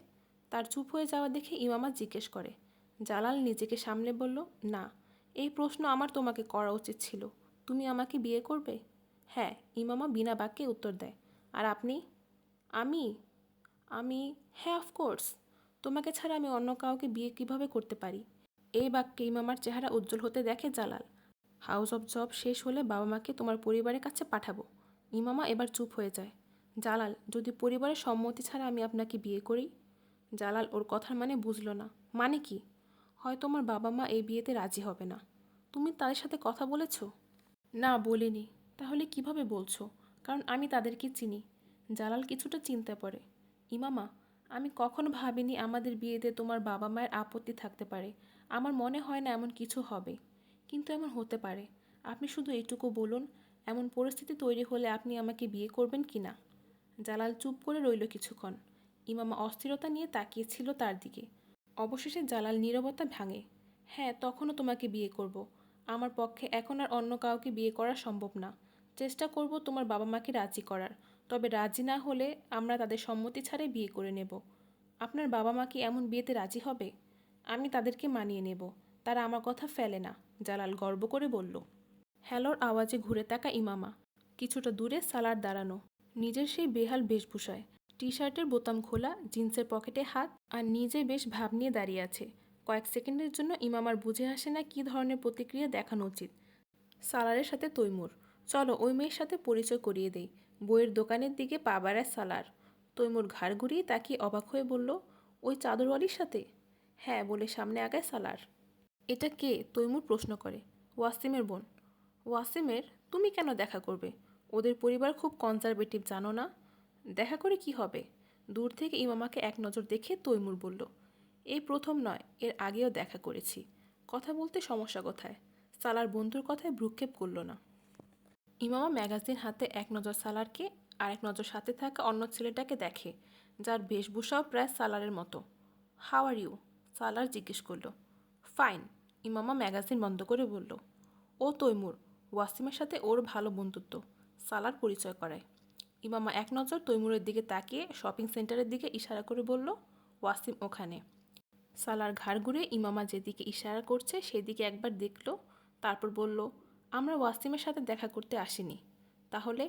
তার চুপ হয়ে যাওয়া দেখে ইমামা জিজ্ঞেস করে। জালাল নিজেকে সামলে বলল, না, এই প্রশ্ন আমার তোমাকে করা উচিত ছিল। তুমি আমাকে বিয়ে করবে? হ্যাঁ, ইমামা বিনা বাক্যে উত্তর দেয়। আর আপনি? আমি আমি হ্যাঁ, অফকোর্স। তোমাকে ছাড়া আমি অন্য কাউকে বিয়ে কিভাবে করতে পারি? এই বাক্যে ইমামার চেহারা উজ্জ্বল হতে দেখে জালাল। হাউস অফ জব শেষ হলে বাবা মাকে তোমার পরিবারের কাছে পাঠাবো। ইমামা এবার চুপ হয়ে যায়। জালাল, যদি পরিবারের সম্মতি ছাড়া আমি আপনাকে বিয়ে করি? জালাল ওর কথার মানে বুঝল না। মানে কি? হয়তো আমার বাবা মা এই বিয়েতে রাজি হবে না। তুমি তাদের সাথে কথা বলেছো? না, বলিনি। তাহলে কিভাবে বলছো? কারণ আমি তাদেরকে চিনি। জালাল কিছুটা চিন্তা পড়ে। ইমামা, আমি কখনো ভাবিনি আমাদের বিয়েতে তোমার বাবা মায়ের আপত্তি থাকতে পারে। আমার মনে হয় না এমন কিছু হবে, কিন্তু এমন হতে পারে। আপনি শুধু এইটুকু বলুন, এমন পরিস্থিতি তৈরি হলে আপনি আমাকে বিয়ে করবেন কি না? জালাল চুপ করে রইল কিছুক্ষণ। ইমামা অস্থিরতা নিয়ে তাকিয়েছিল তার দিকে। অবশেষে জালাল নীরবতা ভাঙে। হ্যাঁ, তখনও তোমাকে বিয়ে করব। আমার পক্ষে এখন আর অন্য কাউকে বিয়ে করা সম্ভব না। চেষ্টা করব তোমার বাবা মাকে রাজি করার। তবে রাজি না হলে আমরা তাদের সম্মতি ছাড়াই বিয়ে করে নেব। আপনার বাবা মা কি এমন বিয়েতে রাজি হবে? আমি তাদেরকে মানিয়ে নেব। তারা আমার কথা ফেলে না, জালাল গর্ব করে বলল। হ্যালোর আওয়াজে ঘুরে তাকা ইমামা। কিছুটা দূরে সালার দাঁড়ানো, নিজের সেই বেহাল বেশভূষায়। টি শার্টের বোতাম খোলা, জিন্সের পকেটে হাত, আর নিজে বেশ ভাব নিয়ে দাঁড়িয়ে আছে। কয়েক সেকেন্ডের জন্য ইমামার বুঝে আসে না কী ধরনের প্রতিক্রিয়া দেখানো উচিত। সালারের সাথে তৈমুর। চলো ওই মেয়ের সাথে পরিচয় করিয়ে দেই। বইয়ের দোকানের দিকে পা বাড়ায় সালার। তৈমুর ঘাড় ঘুরিয়ে তাকিয়ে অবাক হয়ে বলল, ওই চাদরওয়ালির সাথে? হ্যাঁ, বলে সামনে আগায় সালার। এটা কে? তৈমুর প্রশ্ন করে। ওয়াসিমের বোন। ওয়াসিমের? তুমি কেন দেখা করবে? ওদের পরিবার খুব কনজারভেটিভ, জানো না? দেখা করে কি হবে? দূর থেকে ইমামাকে এক নজর দেখে তৈমুর বলল, এই প্রথম নয়, এর আগেও দেখা করেছি। কথা বলতে সমস্যা কোথায়? সালার বন্ধুর কথায় ভ্রুক্ষেপ করল না। ইমামা ম্যাগাজিন হাতে এক নজর সালারকে আর এক নজর সাথে থাকা অন্য ছেলেটাকে দেখে, যার বেশভূষাও প্রায় সালারের মতো। How are you? সালার জিজ্ঞেস করল। ফাইন, ইমামা ম্যাগাজিন বন্ধ করে বলল। ও তৈমুর, ওয়াসিমের সাথে ওর ভালো বন্ধুত্ব। সালার পরিচয় করায়। ইমামা এক নজর তৈমুরের দিকে তাকিয়ে শপিং সেন্টারের দিকে ইশারা করে বলল, ওয়াসিম ওখানে। সালার ঘাড় ঘুরে ইমামা যেদিকে ইশারা করছে সেদিকে একবার দেখল, তারপর বলল, আমরা ওয়াসিমের সাথে দেখা করতে আসিনি। তাহলে?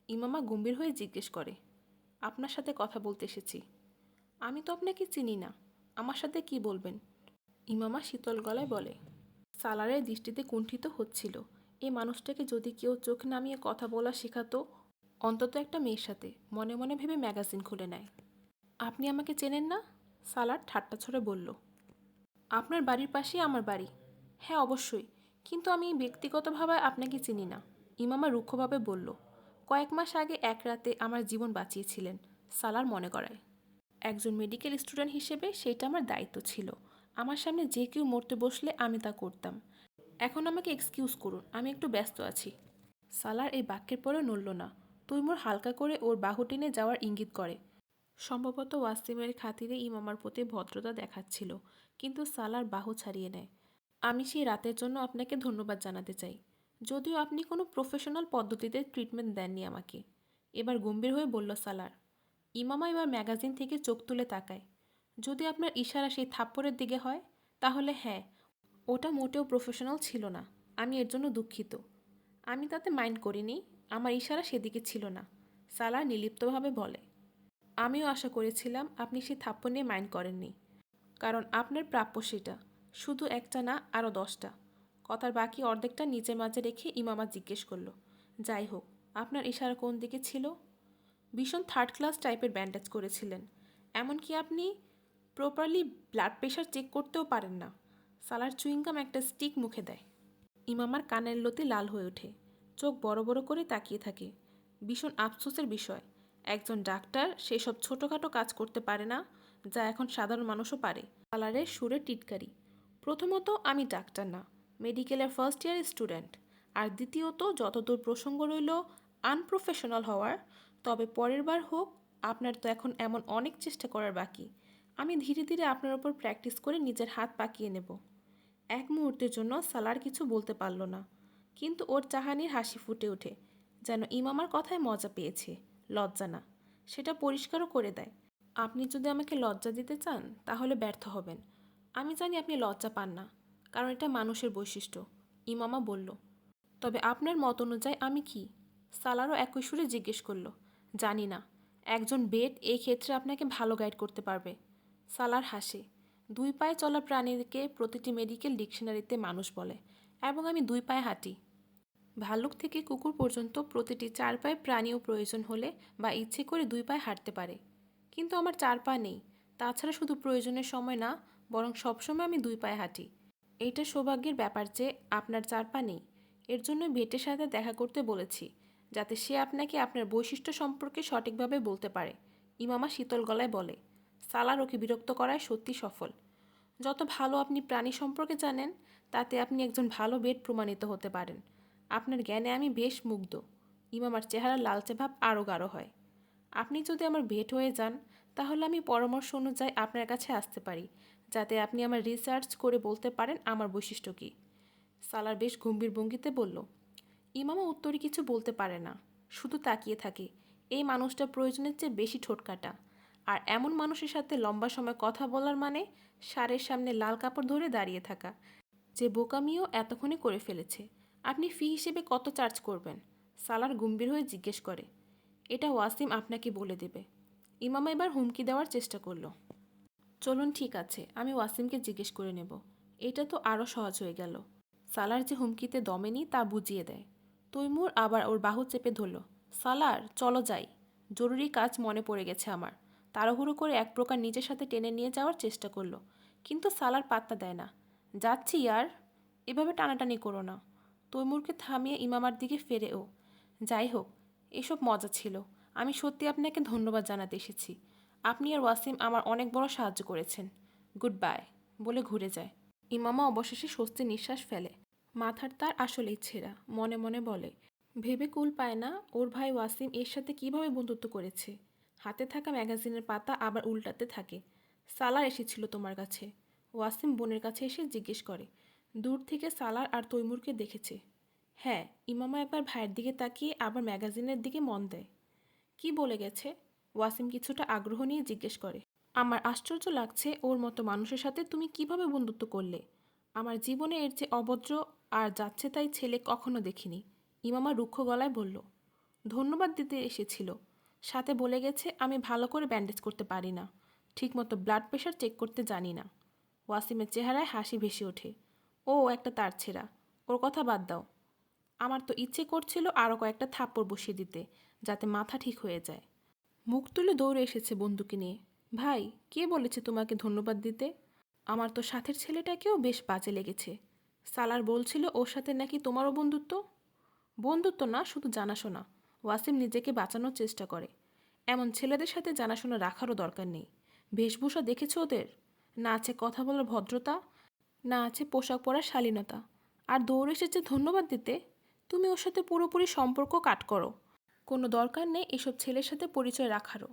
ইমামা গম্ভীর হয়ে জিজ্ঞেস করে। আপনার সাথে কথা বলতে এসেছি। আমি তো আপনাকে চিনি না, আমার সাথে কি বলবেন? ইমামা শীতল গলায় বলে। সালারের দৃষ্টিতে কুণ্ঠিত হচ্ছিল। এই মানুষটাকে যদি কেউ চোখ নামিয়ে কথা বলা শেখাতো, অন্তত একটা মেয়ের সাথে, মনে মনে ভেবে ম্যাগাজিন খুলে নেয়। আপনি আমাকে চেনেন না? সালার ঠাট্টা ছড়ে বলল। আপনার বাড়ির পাশেই আমার বাড়ি। হ্যাঁ, অবশ্যই, কিন্তু আমি ব্যক্তিগতভাবে আপনাকে চিনি না, ইমামা রুক্ষভাবে বলল। কয়েক মাস আগে এক রাতে আমার জীবন বাঁচিয়েছিলেন, সালার মনে করায়। একজন মেডিকেল স্টুডেন্ট হিসেবে সেটা আমার দায়িত্ব ছিল। আমার সামনে যে কেউ মরতে বসলে আমি তা করতাম। এখন আমাকে এক্সকিউজ করুন, আমি একটু ব্যস্ত আছি। সালার এই বাক্যের পরেও নড়ল না। তৈমুর হালকা করে ওর বাহু টেনে যাওয়ার ইঙ্গিত করে। সম্ভবত ওয়াসিমের খাতিরে ইমামার প্রতি ভদ্রতা দেখাচ্ছিল, কিন্তু সালার বাহু ছাড়িয়ে নেয়। আমি সেই রাতের জন্য আপনাকে ধন্যবাদ জানাতে চাই, যদিও আপনি কোনো প্রফেশনাল পদ্ধতিতে ট্রিটমেন্ট দেননি আমাকে। এবার গম্ভীর হয়ে বলল সালার। ইমামা এবার ম্যাগাজিন থেকে চোখ তুলে তাকায়। যদি আপনার ইশারা সেই থাপ্পড়ের দিকে হয়, তাহলে হ্যাঁ, ওটা মোটেও প্রফেশনাল ছিল না। আমি এর জন্য দুঃখিত। আমি তাতে মাইন্ড করিনি, আমার ইশারা সেদিকে ছিল না, সালার নির্লিপ্তভাবে বলে। আমিও আশা করেছিলাম আপনি সেই থাপ্পড় নিয়ে মাইন্ড করেননি, কারণ আপনার প্রাপ্য সেটা। শুধু একটা না, আরও 10টা। কথার বাকি অর্ধেকটা নিচের মাঝে রেখে ইমামা জিজ্ঞেস করলো, যাই হোক, আপনার ইশারা কোন দিকে ছিল? ভীষণ থার্ড ক্লাস টাইপের ব্যান্ডেজ করেছিলেন, এমনকি আপনি প্রপারলি ব্লাড প্রেশার চেক করতেও পারেন না। সালার চুইংগাম একটা স্টিক মুখে দেয়। ইমামার কানের লতি লাল হয়ে ওঠে, চোখ বড় বড় করে তাকিয়ে থাকে। ভীষণ আফসোসের বিষয়, একজন ডাক্তার সেসব ছোটোখাটো কাজ করতে পারে না যা এখন সাধারণ মানুষও পারে। সালারের সুরে টিটকারি। প্রথমত, আমি ডাক্তার না, মেডিকেলের ফার্স্ট ইয়ার স্টুডেন্ট। আর দ্বিতীয়ত, যতদূর প্রসঙ্গ রইল আনপ্রফেশনাল হওয়ার, তবে পরের বার হোক, আপনার তো এখন এমন অনেক চেষ্টা করার বাকি। আমি ধীরে ধীরে আপনার ওপর প্র্যাকটিস করে নিজের হাত পাকিয়ে নেব। এক মুহূর্তের জন্য সালার কিছু বলতে পারল না, কিন্তু ওর চাহানির হাসি ফুটে ওঠে, যেন ইমামার কথায় মজা পেয়েছে, লজ্জা না। সেটা পরিষ্কারও করে দেয়। আপনি যদি আমাকে লজ্জা দিতে চান তাহলে ব্যর্থ হবেন। আমি জানি আপনি লজ্জা পান না, কারণ এটা মানুষের বৈশিষ্ট্য, ইমামা বলল। তবে আপনার মত অনুযায়ী আমি কি? সালারও একই সুরে জিজ্ঞেস করল। জানি না, একজন বেড এই ক্ষেত্রে আপনাকে ভালো গাইড করতে পারবে। সালার হাসে। 2 পায়ে চলা প্রাণীকে প্রতিটি মেডিকেল ডিকশনারিতে মানুষ বলে, এবং আমি 2 পায়ে হাঁটি। ভালুক থেকে কুকুর পর্যন্ত প্রতিটি 4 পায়ে প্রাণীও প্রয়োজন হলে বা ইচ্ছে করে 2 পায়ে হাঁটতে পারে। কিন্তু আমার 4 পা নেই, তাছাড়া শুধু প্রয়োজনের সময় না, বরং সবসময় আমি 2 পায়ে হাঁটি। এইটা সৌভাগ্যের ব্যাপার যে আপনার 4 পা নেই। এর জন্য ভেটের সাথে দেখা করতে বলেছি, যাতে সে আপনাকে আপনার বৈশিষ্ট্য সম্পর্কে সঠিকভাবে বলতে পারে, ইমামা শীতল গলায় বলে। সালার ওকে বিরক্ত করায় সত্যি সফল। যত ভালো আপনি প্রাণী সম্পর্কে জানেন, তাতে আপনি একজন ভালো বেড প্রমাণিত হতে পারেন। আপনার জ্ঞানে আমি বেশ মুগ্ধ। ইমামার চেহারা লালচে ভাব আরও গাঢ় হয়। আপনি যদি আমার ভেট হয়ে যান, তাহলে আমি পরামর্শ অনুযায়ী আপনার কাছে আসতে পারি, যাতে আপনি আমার রিসার্চ করে বলতে পারেন আমার বৈশিষ্ট্য কী। সালার বেশ গম্ভীর ভঙ্গিতে বলল। ইমামা উত্তরে কিছু বলতে পারে না, শুধু তাকিয়ে থাকে। এই মানুষটা প্রয়োজনের চেয়ে বেশি ঠোঁটকাটা, আর এমন মানুষের সাথে লম্বা সময় কথা বলার মানে সারের সামনে লাল কাপড় ধরে দাঁড়িয়ে থাকা, যে বোকামিও এতক্ষণে করে ফেলেছে। আপনি ফি হিসেবে কত চার্জ করবেন? সালার গম্ভীর হয়ে জিজ্ঞেস করে। এটা ওয়াসিম আপনাকে বলে দেবে। ইমামা এবার হুমকি দেওয়ার চেষ্টা করলো। চলুন, ঠিক আছে, আমি ওয়াসিমকে জিজ্ঞেস করে নেব। এটা তো আরও সহজ হয়ে গেল। সালার যে হুমকিতে দমেনি তা বুঝিয়ে দেয়। তৈমুর আবার ওর বাহু চেপে ধরল। সালার, চলো যাই, জরুরি কাজ মনে পড়ে গেছে আমার। তাড়াহুড়ো করে এক প্রকার নিজের সাথে টেনে নিয়ে যাওয়ার চেষ্টা করলো, কিন্তু সালার পাত্তা দেয় না। যাচ্ছি আর, এভাবে টানাটানি করো না। তৈমুরকে থামিয়ে ইমামার দিকে ফেরে ও। যাই হোক, এসব মজা ছিল। আমি সত্যি আপনাকে ধন্যবাদ জানাতে এসেছি। আপনি আর ওয়াসিম আমার অনেক বড় সাহায্য করেছেন। গুড বাই বলে ঘুরে যায়। ইমামা অবশেষে স্বস্তির নিঃশ্বাস ফেলে। মাথার তার আসলেই ছেঁড়া, মনে মনে বলে। ভেবে কুল পায় না ওর ভাই ওয়াসিম এর সাথে কিভাবে বন্ধুত্ব করেছে। হাতে থাকা ম্যাগাজিনের পাতা আবার উল্টাতে থাকে। সালার এসেছিল তোমার কাছে? ওয়াসিম বোনের কাছে এসে জিজ্ঞেস করে। দূর থেকে সালার আর তৈমুরকে দেখেছে। হ্যাঁ, ইমামা একবার ভাইয়ের দিকে তাকিয়ে আবার ম্যাগাজিনের দিকে মন দেয়। কি বলে গেছে? ওয়াসিম কিছুটা আগ্রহ নিয়ে জিজ্ঞেস করে। আমার আশ্চর্য লাগছে ওর মতো মানুষের সাথে তুমি কিভাবে বন্ধুত্ব করলে। আমার জীবনে এর চেয়ে অভদ্র আর যাচ্ছে তাই ছেলে কখনো দেখিনি, ইমামা রুক্ষ গলায় বলল। ধন্যবাদ দিতে এসেছিল, সাথে বলে গেছে আমি ভালো করে ব্যান্ডেজ করতে পারি না, ঠিকমতো ব্লাড প্রেশার চেক করতে জানি না। ওয়াসিমের চেহারায় হাসি ভেসে ওঠে। ও একটা তার ছেঁড়া, ওর কথা বাদ দাও। আমার তো ইচ্ছে করছিল আরও কয়েকটা থাপ্পড় বসিয়ে দিতে, যাতে মাথা ঠিক হয়ে যায়। মুখ তুলে দৌড়ে এসেছে বন্দুকে নিয়ে। ভাই, কে বলেছে তোমাকে ধন্যবাদ দিতে? আমার তো সাথের ছেলেটাকেও বেশ বাজে লেগেছে। সালার বলছিল ওর সাথে নাকি তোমারও বন্ধুত্ব। বন্ধুত্ব না, শুধু জানাশোনা। ওয়াসিম নিজেকে বাঁচানোর চেষ্টা করে। এমন ছেলেদের সাথে জানাশোনা রাখারও দরকার নেই। বেশভূষা দেখেছো ওদের? না আছে কথা বলার ভদ্রতা, না আছে পোশাক পরার শালীনতা। আর দৌড়ে এসেছে ধন্যবাদ দিতে। তুমি ওর সাথে পুরোপুরি সম্পর্ক কাট করো। কোনো দরকার নেই এসব ছেলের সাথে পরিচয় রাখারও।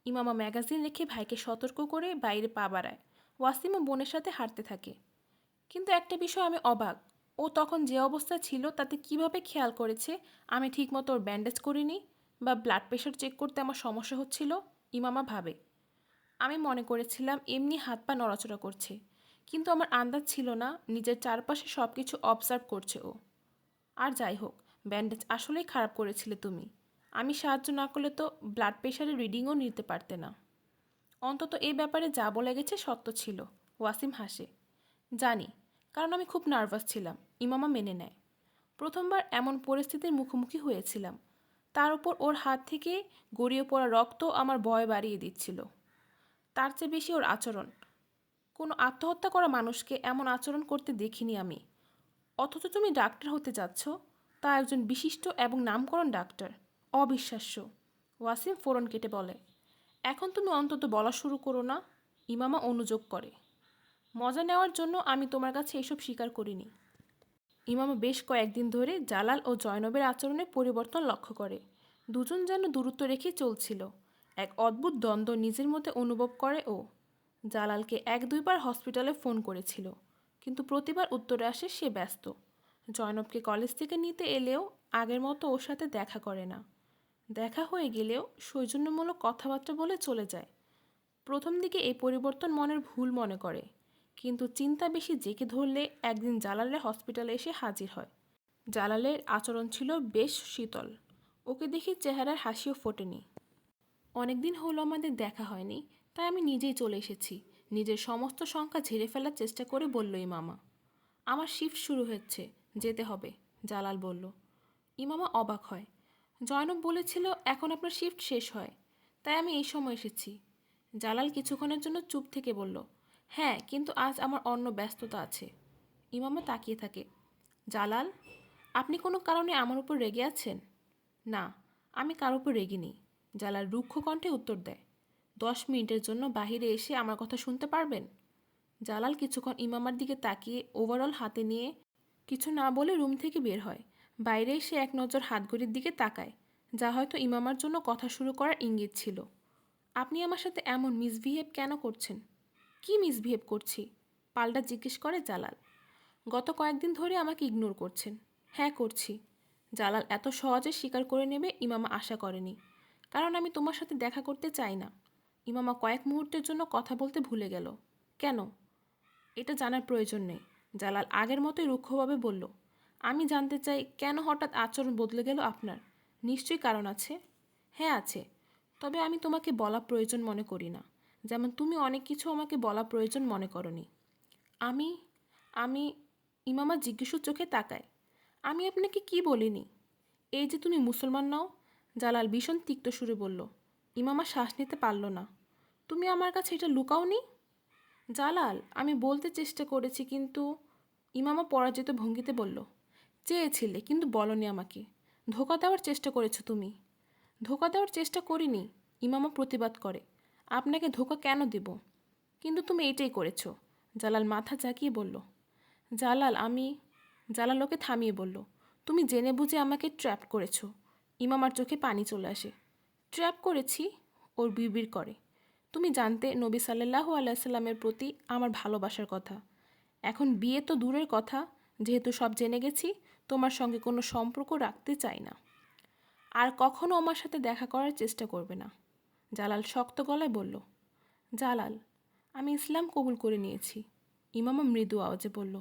ইমামা ম্যাগাজিন রেখে ভাইকে সতর্ক করে বাইরে পা বাড়ায়। ওয়াসিমও বোনের সাথে হাঁটতে থাকে। কিন্তু একটা বিষয় আমি অবাক, ও তখন যে অবস্থা ছিল তাতে কিভাবে খেয়াল করেছে আমি ঠিকমতো ওর ব্যান্ডেজ করিনি, বা ব্লাড প্রেশার চেক করতে আমার সমস্যা হচ্ছিল। ইমামা ভাবে আমি মনে করেছিলাম এমনি হাত পা নড়াচড়া করছে, কিন্তু আমার আন্দাজ ছিল না নিজের চারপাশে সব কিছু অবজার্ভ করছে ও। আর যাই হোক, ব্যান্ডেজ আসলেই খারাপ করেছিলে তুমি। আমি সাহায্য না করলে তো ব্লাড প্রেশারের রিডিংও নিতে পারতে না। অন্তত এই ব্যাপারে যা বলে গেছে সত্য ছিল। ওয়াসিম হাসে। জানি, কারণ আমি খুব নার্ভাস ছিলাম। ইমামা মেনে নেয়। প্রথমবার এমন পরিস্থিতির মুখোমুখি হয়েছিলাম, তার উপর ওর হাত থেকে গড়িয়ে পড়া রক্ত আমার ভয় বাড়িয়ে দিচ্ছিল। তার চেয়ে বেশি ওর আচরণ। কোনো আত্মহত্যা করা মানুষকে এমন আচরণ করতে দেখিনি আমি। অথচ তুমি ডাক্তার হতে যাচ্ছ, তা একজন বিশিষ্ট এবং নামকরণ ডাক্তার। অবিশ্বাস্য। ওয়াসিম ফোরন কেটে বলে, এখন তুমি অন্তত বলা শুরু করো না। ইমামা অনুযোগ করে, মজা নেওয়ার জন্য আমি তোমার কাছে এসব স্বীকার করিনি। ইমামা বেশ কয়েকদিন ধরে জালাল ও জয়নবের আচরণে পরিবর্তন লক্ষ্য করে। দুজন যেন দূরত্ব রেখে চলছিল। এক অদ্ভুত দ্বন্দ্ব নিজের মধ্যে অনুভব করে ও। জালালকে এক দুইবার হসপিটালে ফোন করেছিল, কিন্তু প্রতিবার উত্তরে আসে সে ব্যস্ত। জয়নবকে কলেজ থেকে নিতে এলেও আগের মতো ওর সাথে দেখা করে না। দেখা হয়ে গেলেও সৌজন্যমূলক কথাবার্তা বলে চলে যায়। প্রথম দিকে এই পরিবর্তন মনের ভুল মনে করে, কিন্তু চিন্তা বেশি জেঁকে ধরলে একদিন জালালের হসপিটালে এসে হাজির হয়। জালালের আচরণ ছিল বেশ শীতল। ওকে দেখে চেহারার হাসিও ফোটেনি। অনেকদিন হলো আমাদের দেখা হয়নি, তাই আমি নিজেই চলে এসেছি। নিজের সমস্ত শঙ্কা ঝেড়ে ফেলার চেষ্টা করে বলল ইমামা। আমার শিফট শুরু হচ্ছে, যেতে হবে, জালাল বলল। ইমামা অবাক হয়। জয়নব বলেছিল এখন আপনার শিফট শেষ হয়, তাই আমি এই সময় এসেছি। জালাল কিছুক্ষণের জন্য চুপ থেকে বলল, হ্যাঁ, কিন্তু আজ আমার অন্য ব্যস্ততা আছে। ইমামা তাকিয়ে থাকে। জালাল, আপনি কোনো কারণে আমার উপর রেগে আছেন? না, আমি কার উপর রেগে নেই। জালাল রুক্ষ কণ্ঠে উত্তর দেয়। 10 মিনিটের জন্য বাহিরে এসে আমার কথা শুনতে পারবেন? জালাল কিছুক্ষণ ইমামার দিকে তাকিয়ে ওভারঅল হাতে নিয়ে কিছু না বলে রুম থেকে বের হয়। বাইরে এসে এক নজর হাতঘড়ির দিকে তাকায়, যা হয়তো ইমামার জন্য কথা শুরু করার ইঙ্গিত ছিল। আপনি আমার সাথে এমন মিসবিহেভ কেন করছেন? কি মিসবিহেভ করছি? পাল্টা জিজ্ঞেস করে জালাল। গত কয়েকদিন ধরে আমাকে ইগনোর করছেন। হ্যাঁ, করছি। জালাল এত সহজে স্বীকার করে নেবে ইমামা আশা করেনি। কারণ আমি তোমার সাথে দেখা করতে চাই না। ইমামা কয়েক মুহূর্তের জন্য কথা বলতে ভুলে গেল। কেন? এটা জানার প্রয়োজন নেই। জালাল আগের মতোই রুক্ষভাবে বলল, আমি জানতে চাই কেন হঠাৎ আচরণ বদলে গেল আপনার? নিশ্চয়ই কারণ আছে। হ্যাঁ আছে, তবে আমি তোমাকে বলা প্রয়োজন মনে করি না। যেমন তুমি অনেক কিছু আমাকে বলা প্রয়োজন মনে করনি। আমি আমি ইমামা জিজ্ঞাসু চোখে তাকায়। আমি আপনাকে কি বলিনি? এই যে তুমি মুসলমান নও। জালাল ভীষণ তিক্ত সুরে বলল। ইমামা শ্বাস নিতে পারল না। তুমি আমার কাছে এটা লুকাওনি? জালাল, আমি বলতে চেষ্টা করেছি, কিন্তু ইমামা পরাজিত ভঙ্গিতে বলল, চেয়েছিলে কিন্তু বলনি আমাকে। ধোঁকা দেওয়ার চেষ্টা করেছো তুমি। ধোঁকা দেওয়ার চেষ্টা করিনি, ইমামা প্রতিবাদ করে। আপনাকে ধোঁকা কেন দেব? কিন্তু তুমি এইটাই করেছো। জালাল মাথা ঝাঁকিয়ে বলল। জালাল আমি জালাল ওকে থামিয়ে বলল, তুমি জেনে বুঝে আমাকে ট্র্যাপ করেছো। ইমামার চোখে পানি চলে আসে। ট্র্যাপ করেছি? ওর বিড়বিড় করে। তুমি জানতে নবী সাল্লাল্লাহু আলাইহি সাল্লামের প্রতি আমার ভালোবাসার কথা। এখন বিয়ে তো দূরের কথা, যেহেতু সব জেনে গেছি, তোমার সঙ্গে কোনো সম্পর্ক রাখতে চাই না। আর কখনো আমার সাথে দেখা করার চেষ্টা করবে না। জালাল শক্ত গলায় বলল। জালাল, আমি ইসলাম কবুল করে নিয়েছি। ইমামা মৃদু আওয়াজে বলল।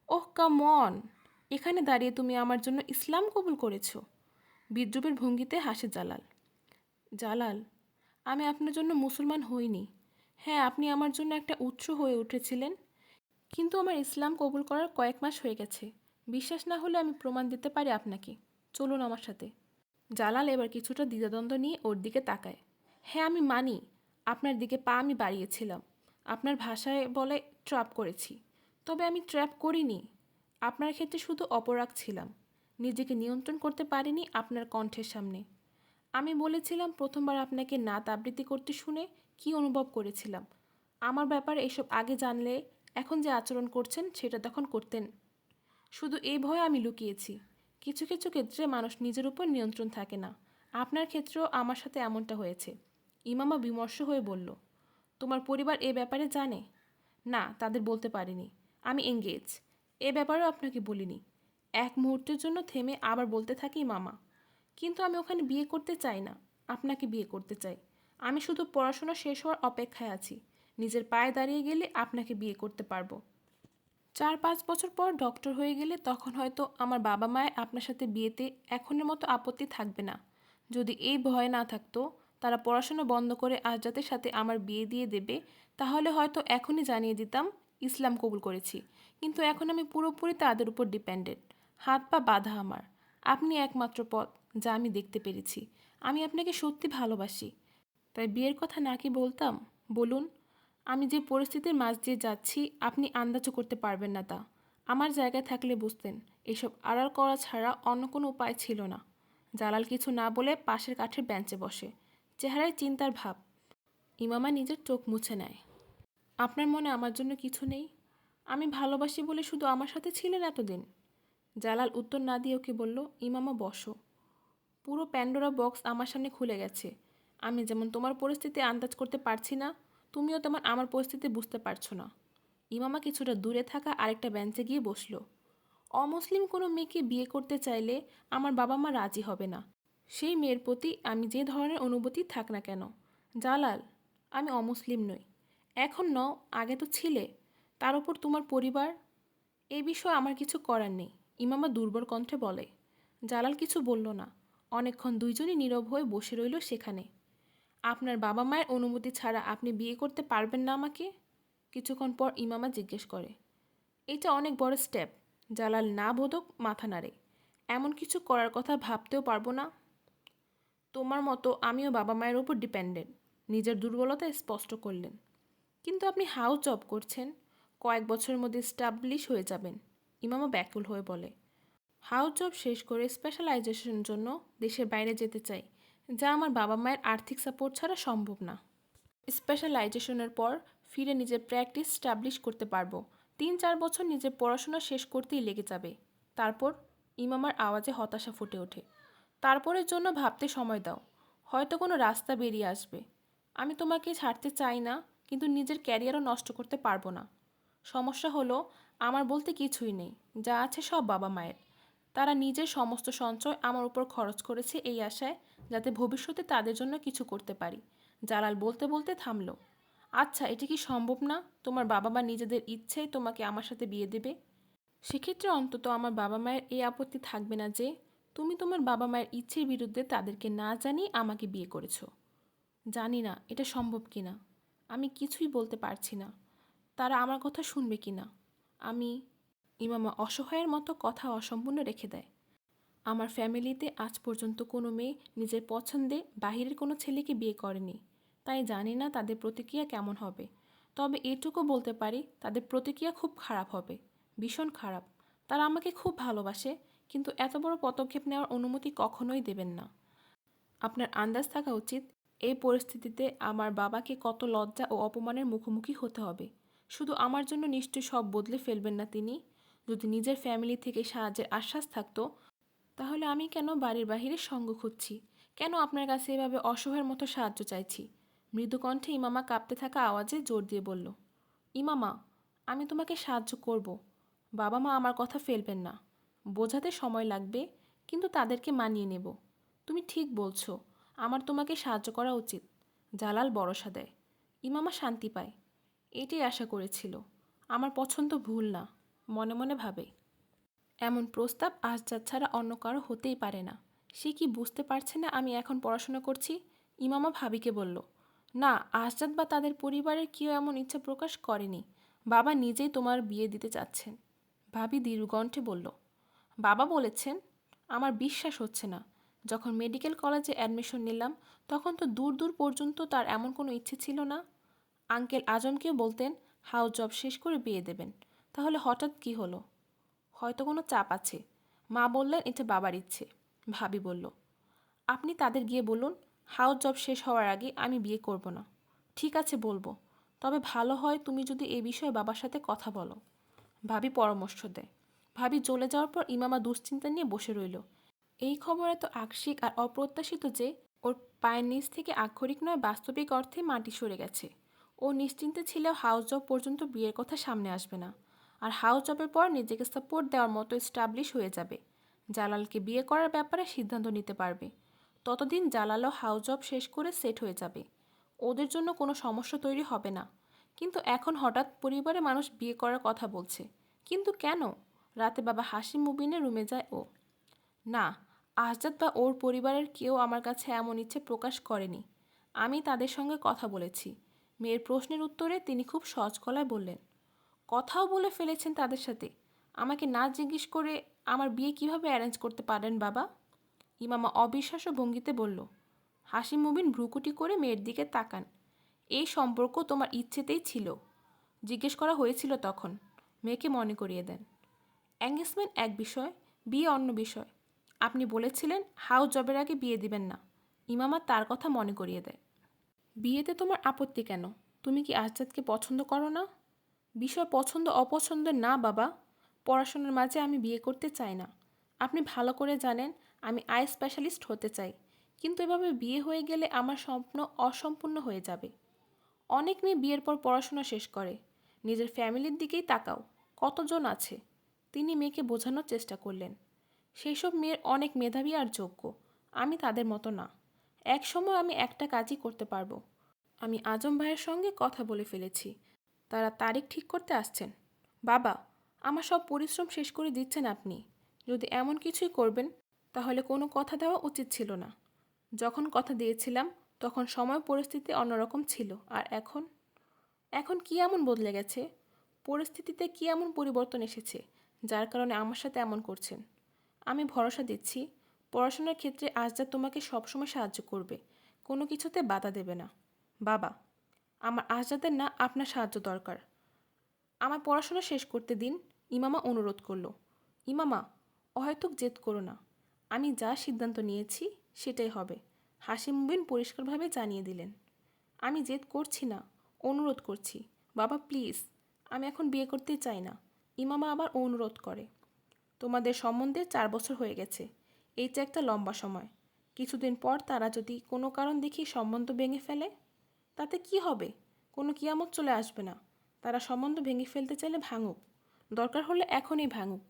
ওহ কাম অন, এখানে দাঁড়িয়ে তুমি আমার জন্য ইসলাম কবুল করেছো? বিদ্রুপের ভঙ্গিতে হাসে জালাল। জালাল, আমি আপনার জন্য মুসলমান হইনি। হ্যাঁ, আপনি আমার জন্য একটা উৎস হয়ে উঠেছিলেন, কিন্তু আমার ইসলাম কবুল করার কয়েক মাস হয়ে গেছে। বিশ্বাস না হলে আমি প্রমাণ দিতে পারি আপনাকে। চলুন আমার সাথে। জালাল এবার কিছুটা দ্বিধাদ্বন্দ্ব নিয়ে ওর দিকে তাকায়। হ্যাঁ, আমি মানি আপনার দিকে পা আমি বাড়িয়েছিলাম। আপনার ভাষায় বলে ট্র্যাপ করেছি। তবে আমি ট্র্যাপ করিনি। আপনার ক্ষেত্রে শুধু অপরাগ ছিলাম। নিজেকে নিয়ন্ত্রণ করতে পারিনি আপনার কণ্ঠের সামনে। আমি বলেছিলাম প্রথমবার আপনাকে নাত আবৃত্তি করতে শুনে কী অনুভব করেছিলাম। আমার ব্যাপারে এসব আগে জানলে এখন যে আচরণ করছেন সেটা তখন করতেন। শুধু এই ভয়ে আমি লুকিয়েছি। কিছু কিছু ক্ষেত্রে মানুষ নিজের উপর নিয়ন্ত্রণ থাকে না। আপনার ক্ষেত্রেও আমার সাথে এমনটা হয়েছে। ইমামা বিমর্ষ হয়ে বলল, তোমার পরিবার এ ব্যাপারে জানে? না, তাদের বলতে পারিনি। আমি এঙ্গেজ। এ ব্যাপারেও আপনাকে বলিনি। এক মুহূর্তের জন্য থেমে আবার বলতে থাকি মামা, কিন্তু আমি ওখানে বিয়ে করতে চাই না। আপনাকে বিয়ে করতে চাই। আমি শুধু পড়াশোনা শেষ হওয়ার অপেক্ষায় আছি। নিজের পায়ে দাঁড়িয়ে গেলে আপনাকে বিয়ে করতে পারবো। 4-5 বছর পর ডক্টর হয়ে গেলে তখন হয়তো আমার বাবা মায়ের আপনার সাথে বিয়েতে এখনের মতো আপত্তি থাকবে না। যদি এই ভয় না থাকতো তারা পড়াশোনা বন্ধ করে আজরাতের সাথে আমার বিয়ে দিয়ে দেবে, তাহলে হয়তো এখনই জানিয়ে দিতাম ইসলাম কবুল করেছি। কিন্তু এখন আমি পুরোপুরি তাদের উপর ডিপেন্ডেন্ট। হাত পা বাঁধা আমার। আপনি একমাত্র পথ যা আমি দেখতে পেরেছি। আমি আপনাকে সত্যি ভালোবাসি। তাই বিয়ের কথা না কি বলতাম? বলুন। আমি যে পরিস্থিতির মাঝ দিয়ে যাচ্ছি আপনি আন্দাজও করতে পারবেন না তা। আমার জায়গায় থাকলে বুঝতেন এসব আড়াল করা ছাড়া অন্য কোনো উপায় ছিল না। জালাল কিছু না বলে পাশের কাঠের বেঞ্চে বসে, চেহারায় চিন্তার ভাব। ইমামা নিজের চোখ মুছে নেয়। আপনার মনে আমার জন্য কিছু নেই? আমি ভালোবাসি বলে শুধু আমার সাথে ছিলেন এতদিন? জালাল উত্তর না দিয়ে ওকে বলল, ইমামা বসো। পুরো প্যান্ডোরা বক্স আমার সামনে খুলে গেছে। আমি যেমন তোমার পরিস্থিতি আন্দাজ করতে পারছি না, তুমিও তেমন আমার পরিস্থিতি বুঝতে পারছো না। ইমামা কিছুটা দূরে থাকা আরেকটা বেঞ্চে গিয়ে বসলো। অমুসলিম কোনো মেয়েকে বিয়ে করতে চাইলে আমার বাবা মা রাজি হবে না। সেই মেয়ের প্রতি আমি যে ধরনের অনুভূতি থাক না কেন। জালাল, আমি অমুসলিম নই। এখন নও, আগে তো ছিলে। তার উপর তোমার পরিবার। এ বিষয়ে আমার কিছু করার নেই, ইমামা দুর্বল কণ্ঠে বলে। জালাল কিছু বলল না। অনেকক্ষণ দুইজনই নীরব হয়ে বসে রইল সেখানে। আপনার বাবা মায়ের অনুমতি ছাড়া আপনি বিয়ে করতে পারবেন না আমাকে? কিছুক্ষণ পর ইমামা জিজ্ঞেস করে। এটা অনেক বড় স্টেপ। জালাল না বোধক মাথা নাড়ে। এমন কিছু করার কথা ভাবতেও পারবো না। তোমার মতো আমিও বাবা মায়ের উপর ডিপেন্ডেন্ট, নিজের দুর্বলতা স্পষ্ট করলেন। কিন্তু আপনি হাউস জব করছেন, কয়েক বছরের মধ্যে স্টাবলিশ হয়ে যাবেন। ইমামা ব্যাকুল হয়ে বলে, হাউস জব শেষ করে স্পেশালাইজেশনের জন্য দেশের বাইরে যেতে চাই, যা আমার বাবা মায়ের আর্থিক সাপোর্ট ছাড়া সম্ভব না। স্পেশালাইজেশনের পর ফিরে নিজের প্র্যাকটিস স্টাবলিশ করতে পারবো। 3-4 বছর নিজের পড়াশোনা শেষ করতেই লেগে যাবে। তারপর? ইমামার আওয়াজে হতাশা ফুটে ওঠে। তারপরের জন্য ভাবতে সময় দাও। হয়তো কোনো রাস্তা বেরিয়ে আসবে। আমি তোমাকে ছাড়তে চাই না, কিন্তু নিজের ক্যারিয়ারও নষ্ট করতে পারবো না। সমস্যা হলো আমার বলতে কিছুই নেই, যা আছে সব বাবা মায়ের। তারা নিজের সমস্ত সঞ্চয় আমার উপর খরচ করেছে এই আশায় যাতে ভবিষ্যতে তাদের জন্য কিছু করতে পারি। জালাল বলতে বলতে থামল। আচ্ছা, এটা কি সম্ভব না তোমার বাবা মা নিজেদের ইচ্ছেই তোমাকে আমার সাথে বিয়ে দেবে? সেক্ষেত্রে অন্তত আমার বাবা মায়ের এই আপত্তি থাকবে না যে তুমি তোমার বাবা মায়ের ইচ্ছের বিরুদ্ধে তাদেরকে না জানিয়ে আমাকে বিয়ে করেছো। জানি না এটা সম্ভব কি না। আমি কিছুই বলতে পারছি না। তারা আমার কথা শুনবে কি না। আমি ইমামা অসহায়ের মতো কথা অসম্পূর্ণ রেখে দেয়। আমার ফ্যামিলিতে আজ পর্যন্ত কোনো মেয়ে নিজের পছন্দে বাহিরের কোনো ছেলেকে বিয়ে করেনি, তাই জানি না তাদের প্রতিক্রিয়া কেমন হবে। তবে এটুকু বলতে পারি তাদের প্রতিক্রিয়া খুব খারাপ হবে, ভীষণ খারাপ। তারা আমাকে খুব ভালোবাসে, কিন্তু এত বড় পদক্ষেপ নেওয়ার অনুমতি কখনোই দেবেন না। আপনার আন্দাজ থাকা উচিত এই পরিস্থিতিতে আমার বাবাকে কত লজ্জা ও অপমানের মুখোমুখি হতে হবে। শুধু আমার জন্য নিশ্চয়ই সব বদলে ফেলবেন না তিনি। যদি নিজের ফ্যামিলি থেকে সাহায্যের আশ্বাস থাকতো, তাহলে আমি কেন বাড়ির বাহিরে সঙ্গ খুঁজছি? কেন আপনার কাছে এভাবে অসহায়ের মতো সাহায্য চাইছি? মৃদু কণ্ঠে ইমামা কাঁপতে থাকা আওয়াজে জোর দিয়ে বলল, ইমামা, আমি তোমাকে সাহায্য করব। বাবা মা আমার কথা ফেলবেন না। বোঝাতে সময় লাগবে, কিন্তু তাদেরকে মানিয়ে নেব। তুমি ঠিক বলছো, আমার তোমাকে সাহায্য করা উচিত। জালাল ভরসা দেয়। ইমামা শান্তি পায়। এটাই আশা করেছিল। আমার পছন্দ ভুল না, মনে মনে ভাবে। এমন প্রস্তাব আশজাদ ছাড়া অন্য কারো হতেই পারে না। সে কি বুঝতে পারছে না আমি এখন পড়াশোনা করছি? ইমামা ভাবিকে বলল, না, আশজাদ বা তাদের পরিবারের কেউ এমন ইচ্ছা প্রকাশ করেনি। বাবা নিজেই তোমার বিয়ে দিতে চাচ্ছেন। ভাবি দীর্ঘকণ্ঠে বলল, বাবা বলেছেন? আমার বিশ্বাস হচ্ছে না। যখন মেডিকেল কলেজে অ্যাডমিশন নিলাম তখন তো দূর দূর পর্যন্ত তার এমন কোনো ইচ্ছে ছিল না। আঙ্কেল আজমকেও বলতেন হাউস জব শেষ করে বিয়ে দেবেন। তাহলে হঠাৎ কি হলো? হয়তো কোনো চাপ আছে। মা বললেন এটা বাবার ইচ্ছে। ভাবি বলল, আপনি তাদের গিয়ে বলুন হাউস জব শেষ হওয়ার আগে আমি বিয়ে করব না। ঠিক আছে বলবো, তবে ভালো হয় তুমি যদি এই বিষয়ে বাবার সাথে কথা বলো। ভাবি পরামর্শ দেয়। ভাবি চলে যাওয়ার পর ইমামা দুশ্চিন্তা নিয়ে বসে রইল। এই খবর এত আকস্মিক আর অপ্রত্যাশিত যে ওর পায়ের নিচ থেকে আক্ষরিক নয় বাস্তবিক অর্থে মাটি সরে গেছে। ও নিশ্চিন্তে ছিল হাউস জব পর্যন্ত বিয়ের কথা সামনে আসবে না, আর হাউস জবের পর নিজেকে সাপোর্ট দেওয়ার মতো এস্টাবলিশ হয়ে যাবে। জালালকে বিয়ে করার ব্যাপারে সিদ্ধান্ত নিতে পারবে। ততদিন জালালও হাউস জব শেষ করে সেট হয়ে যাবে। ওদের জন্য কোনো সমস্যা তৈরি হবে না। কিন্তু এখন হঠাৎ পরিবারে মানুষ বিয়ে করার কথা বলছে। কিন্তু কেন? রাতে বাবা হাসিম মুবিনের রুমে যায় ও। না, আহজাদ বা ওর পরিবারের কেউ আমার কাছে এমন ইচ্ছে প্রকাশ করেনি। আমি তাদের সঙ্গে কথা বলেছি। মেয়ের প্রশ্নের উত্তরে তিনি খুব সহজ গলায় বললেন, কথাও বলে ফেলেছেন তাদের সাথে? আমাকে না জিজ্ঞেস করে আমার বিয়ে কিভাবে অ্যারেঞ্জ করতে পারেন বাবা? ইমামা অবিশ্বাস্য ভঙ্গিতে বলল। হাসিম মুবিন ভ্রুকুটি করে মেয়ের দিকে তাকান। এই সম্পর্ক তোমার ইচ্ছেতেই ছিল। জিজ্ঞেস করা হয়েছিল তখন। মেয়েকে মনে করিয়ে দেন, এঙ্গেজমেন্ট এক বিষয়, বিয়ে অন্য বিষয়। আপনি বলেছিলেন হাউস জবের আগে বিয়ে দিবেন না। ইমামা তার কথা মনে করিয়ে দেয়। বিয়েতে তোমার আপত্তি কেন? তুমি কি আজাদকে পছন্দ করো না? বিষয় পছন্দ অপছন্দের না বাবা। পড়াশোনার মাঝে আমি বিয়ে করতে চাই না। আপনি ভালো করে জানেন আমি আই স্পেশালিস্ট হতে চাই। কিন্তু এভাবে বিয়ে হয়ে গেলে আমার স্বপ্ন অসম্পূর্ণ হয়ে যাবে। অনেক মেয়ে বিয়ের পর পড়াশোনা শেষ করে। নিজের ফ্যামিলির দিকেই তাকাও, কতজন আছে। তিনি মেয়েকে বোঝানোর চেষ্টা করলেন, সেই সব মেয়ের অনেক মেধাবী আর যোগ্য। আমি তাদের মতো না। এক সময় আমি একটা কাজই করতে পারবো। আমি আজম ভাইয়ের সঙ্গে কথা বলে ফেলেছি। তারা তারিখ ঠিক করতে আসছেন। বাবা, আমার সব পরিশ্রম শেষ করে দিচ্ছেন আপনি। যদি এমন কিছুই করবেন তাহলে কোনো কথা দেওয়া উচিত ছিল না। যখন কথা দিয়েছিলাম তখন সময় পরিস্থিতি অন্যরকম ছিল, আর এখন এখন কি এমন বদলে গেছে? পরিস্থিতিতে কি এমন পরিবর্তন এসেছে যার কারণে আমার সাথে এমন করছেন? আমি ভরসা দিচ্ছি পড়াশোনার ক্ষেত্রে আজদা তোমাকে সবসময় সাহায্য করবে, কোনো কিছুতে বাধা দেবে না। বাবা, আমার আজদাদের না আপনার সাহায্য দরকার। আমার পড়াশোনা শেষ করতে দিন। ইমামা অনুরোধ করলো। ইমামা, অহেতুক জেদ করো না। আমি যা সিদ্ধান্ত নিয়েছি সেটাই হবে। হাসিম বিন পরিষ্কারভাবে জানিয়ে দিলেন। আমি জেদ করছি না, অনুরোধ করছি। বাবা প্লিজ, আমি এখন বিয়ে করতে চাই না। ইমামা আবার অনুরোধ করে। তোমাদের সম্বন্ধে 4 বছর হয়ে গেছে। এইটা একটা লম্বা সময়। কিছুদিন পর তারা যদি কোনো কারণ দেখি সম্বন্ধ ভেঙে ফেলে, তাতে কি হবে? কোনো কিয়ামত চলে আসবে না। তারা সম্বন্ধ ভেঙে ফেলতে চাইলে ভাঙুক, দরকার হলে এখনই ভাঙুক।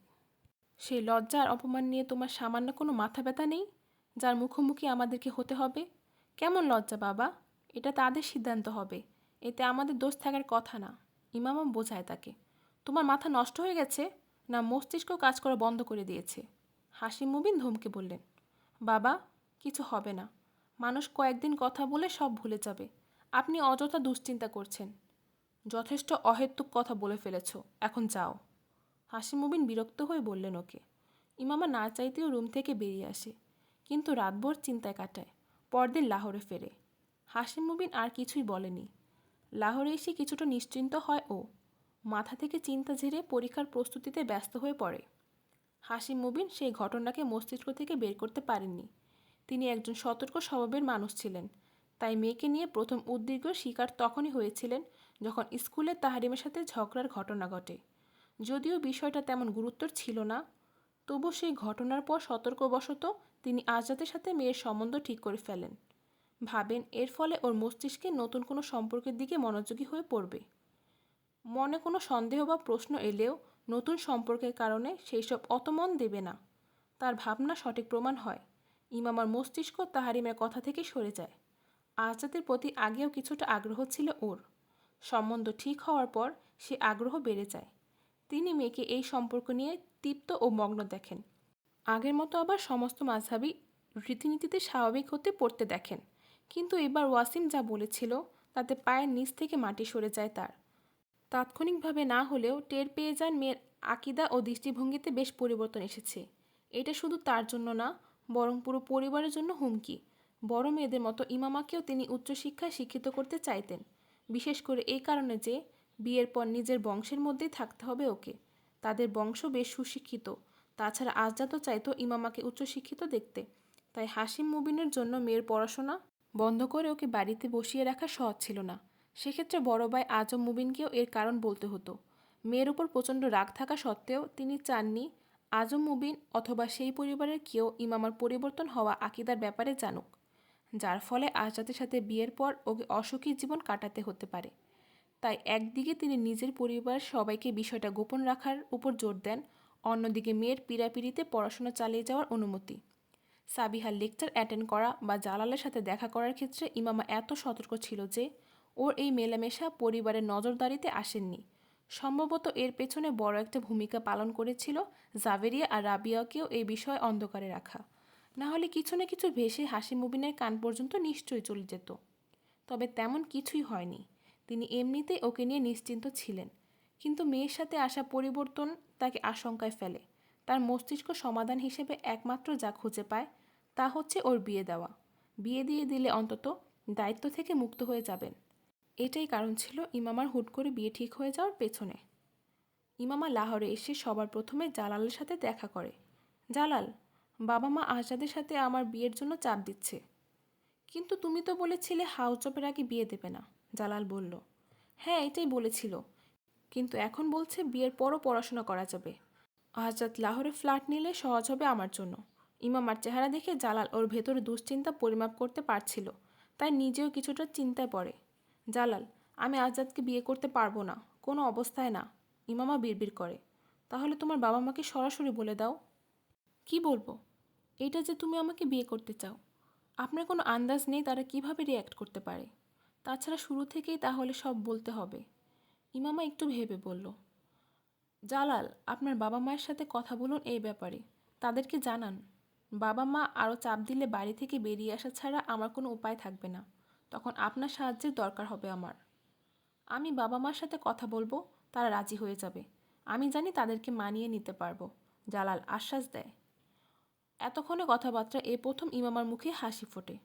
সেই লজ্জা আর অপমান নিয়ে তোমার সামান্য কোনো মাথা ব্যথা নেই, যার মুখোমুখি আমাদেরকে হতে হবে? কেমন লজ্জা বাবা? এটা তাদের সিদ্ধান্ত হবে, এতে আমাদের দোষ থাকার কথা না। ইমামা বোঝায় তাকে। তোমার মাথা নষ্ট হয়ে গেছে, না মস্তিষ্ক কাজ করা বন্ধ করে দিয়েছে? হাসিম মুবিন ধমকে বললেন, বাবা, কিছু হবে না। মানুষ কয়েকদিন কথা বলে সব ভুলে যাবে। আপনি অযথা দুশ্চিন্তা করছেন। যথেষ্ট অহেতুক কথা বলে ফেলেছ, এখন যাও। হাসিম মুবিন বিরক্ত হয়ে বললেন ওকে। ইমামা না চাইতেও রুম থেকে বেরিয়ে আসে, কিন্তু রাতভর চিন্তায় কাটায়। পরদিন লাহোরে ফেরে। হাসিম মুবিন আর কিছুই বলেনি। লাহোরে এসে কিছুটা নিশ্চিন্ত হয় ও। মাথা থেকে চিন্তা ঝেড়ে পরীক্ষার প্রস্তুতিতে ব্যস্ত হয়ে পড়ে। হাসিম মুবিন সেই ঘটনাকে মস্তিষ্ক থেকে বের করতে পারেননি। তিনি একজন সতর্ক স্বভাবের মানুষ ছিলেন, তাই মেয়েকে নিয়ে প্রথম উদ্বিগ্ন শিকার তখনই হয়েছিলেন যখন স্কুলে তাহরিমের সাথে ঝগড়ার ঘটনা ঘটে। যদিও বিষয়টা তেমন গুরুত্বর ছিল না, তবু সেই ঘটনার পর সতর্কবশত তিনি আজাদের সাথে মেয়ের সম্বন্ধ ঠিক করে ফেলেন। ভাবেন এর ফলে ওর মস্তিষ্কে নতুন কোনো সম্পর্কের দিকে মনোযোগী হয়ে পড়বে। মনে কোনো সন্দেহ বা প্রশ্ন এলেও নতুন সম্পর্কের কারণে সেই সব অত মন দেবে না। তার ভাবনা সঠিক প্রমাণ হয়। ইমামার মস্তিষ্ক তাহারিমের কথা থেকে সরে যায়। আজাদের প্রতি আগেও কিছুটা আগ্রহ ছিল ওর। সম্বন্ধ ঠিক হওয়ার পর সে আগ্রহ বেড়ে যায়। তিনি মেয়েকে এই সম্পর্ক নিয়ে তৃপ্ত ও মগ্ন দেখেন। আগের মতো আবার সমস্ত মাঝহাবি রীতিনীতিতে স্বাভাবিক হতে পড়তে দেখেন। কিন্তু এবার ওয়াসিম যা বলেছিল তাতে পায়ের নিচ থেকে মাটি সরে যায় তার। তাৎক্ষণিকভাবে না হলেও টের পেয়ে যান মেয়ের আকিদা ও দৃষ্টিভঙ্গিতে বেশ পরিবর্তন এসেছে। এটা শুধু তার জন্য না, বরং পুরো পরিবারের জন্য হুমকি। বড় মেয়েদের মতো ইমামাকেও তিনি উচ্চশিক্ষায় শিক্ষিত করতে চাইতেন। বিশেষ করে এই কারণে যে বিয়ের পর নিজের বংশের মধ্যেই থাকতে হবে ওকে। তাদের বংশ বেশ সুশিক্ষিত। তাছাড়া আজজাতও চাইতো ইমামাকে উচ্চশিক্ষিত দেখতে। তাই হাসিম মুবিনের জন্য মেয়ের পড়াশোনা বন্ধ করে ওকে বাড়িতে বসিয়ে রাখা সহজ ছিল না। সেক্ষেত্রে বড় ভাই আজম মুবিনকেও এর কারণ বলতে হতো। মেয়ের উপর প্রচণ্ড রাগ থাকা সত্ত্বেও তিনি চাননি আজম মুবিন অথবা সেই পরিবারের কেউ ইমামার পরিবর্তন হওয়া আকিদার ব্যাপারে জানুক, যার ফলে আজাদের সাথে বিয়ের পর ওকে অসুখী জীবন কাটাতে হতে পারে। তাই একদিকে তিনি নিজের পরিবার সবাইকে বিষয়টা গোপন রাখার উপর জোর দেন, অন্যদিকে মেয়ের পীড়াপিড়িতে পড়াশোনা চালিয়ে যাওয়ার অনুমতি। সাবিহার লেকচার অ্যাটেন্ড করা বা জালালের সাথে দেখা করার ক্ষেত্রে ইমামা এত সতর্ক ছিল যে ওর এই মেলামেশা পরিবারের নজরদারিতে আসেননি। সম্ভবত এর পেছনে বড় একটা ভূমিকা পালন করেছিল জাভেরিয়া আর রাবিয়াকেও এই বিষয়ে অন্ধকারে রাখা। না হলে কিছু না কিছু ভেসে হাসিম মুবিনের কান পর্যন্ত নিশ্চয়ই চলে যেত। তবে তেমন কিছুই হয়নি। তিনি এমনিতেই ওকে নিয়ে নিশ্চিন্ত ছিলেন। কিন্তু মেয়ের সাথে আসা পরিবর্তন তাকে আশঙ্কায় ফেলে। তার মস্তিষ্ক সমাধান হিসেবে একমাত্র যা খুঁজে পায় তা হচ্ছে ওর বিয়ে দেওয়া। বিয়ে দিয়ে দিলে অন্তত দায়িত্ব থেকে মুক্ত হয়ে যাবেন। এটাই কারণ ছিল ইমামার হুট করে বিয়ে ঠিক হয়ে যাওয়ার পেছনে। ইমামা লাহোরে এসে সবার প্রথমে জালালের সাথে দেখা করে। জালাল, বাবা মা আজাদের সাথে আমার বিয়ের জন্য চাপ দিচ্ছে। কিন্তু তুমি তো বলেছিলে হাউস জবের আগে বিয়ে দেবে না, জালাল বলল। হ্যাঁ, এটাই বলেছিল, কিন্তু এখন বলছে বিয়ের পরও পড়াশোনা করা যাবে। আজাদ লাহোরে ফ্ল্যাট নিলে সহজ হবে আমার জন্য। ইমামার চেহারা দেখে জালাল ওর ভেতরে দুশ্চিন্তা পরিমাপ করতে পারছিল, তাই নিজেও কিছুটা চিন্তায় পড়ে। জালাল, আমি আজাদকে বিয়ে করতে পারবো না, কোনো অবস্থায় না। ইমামা বিড়বিড় করে। তাহলে তোমার বাবা মাকে সরাসরি বলে দাও। কি বলবো? এটা যে তুমি আমাকে বিয়ে করতে চাও। আপনার কোনো আন্দাজ নেই তারা কিভাবে রিয়্যাক্ট করতে পারে। তাছাড়া শুরু থেকেই তাহলে সব বলতে হবে। ইমামা একটু ভেবে বলল। জালাল, আপনার বাবা মায়ের সাথে কথা বলুন এই ব্যাপারে, তাদেরকে জানান। বাবা মা আরও চাপ দিলে বাড়ি থেকে বেরিয়ে আসা ছাড়া আমার কোনো উপায় থাকবে না। তখন আপনার সাহায্যের দরকার হবে আমার। আমি বাবা মার সাথে কথা বলবো, তারা রাজি হয়ে যাবে। আমি জানি তাদেরকে মানিয়ে নিতে পারবো, জালাল আশ্বাস দেয়। এতক্ষণে কথাবার্তা এ প্রথম ইমামার মুখে হাসি ফোটে।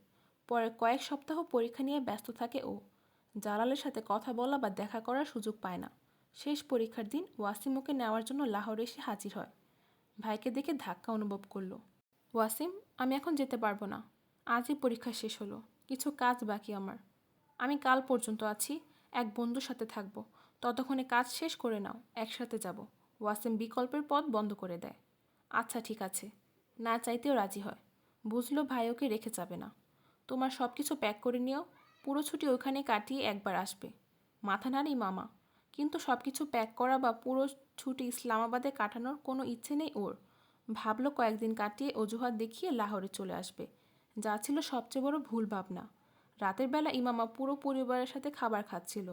পরের কয়েক সপ্তাহ পরীক্ষা নিয়ে ব্যস্ত থাকে ও। জালালের সাথে কথা বলা বা দেখা করার সুযোগ পায় না। শেষ পরীক্ষার দিন ওয়াসিম ওকে নেওয়ার জন্য লাহোরে এসে হাজির হয়। ভাইকে দেখে ধাক্কা অনুভব করলো। ওয়াসিম, আমি এখন যেতে পারবো না। আজই পরীক্ষা শেষ হলো, কিছু কাজ বাকি আমার। আমি কাল পর্যন্ত আছি, এক বন্ধুর সাথে থাকবো। ততক্ষণে কাজ শেষ করে নাও, একসাথে যাব। ওয়াসিম বিকল্পের পথ বন্ধ করে দেয়। আচ্ছা ঠিক আছে। না চাইতেও রাজি হয়। বুঝলো ভাই ওকে রেখে যাবে না। তোমার সব কিছু প্যাক করে নিও, পুরো ছুটি ওখানে কাটিয়ে একবার আসবে। মাথা নাড়ি মামা। কিন্তু সব কিছু প্যাক করা বা পুরো ছুটি ইসলামাবাদে কাটানোর কোনো ইচ্ছে নেই ওর। ভাবলো কয়েকদিন কাটিয়ে অজুহাত দেখিয়ে লাহোরে চলে আসবে, যা ছিল সবচেয়ে বড় ভুল ভাবনা। রাতের বেলা ইমামা পুরো পরিবারের সাথে খাবার খাচ্ছিল।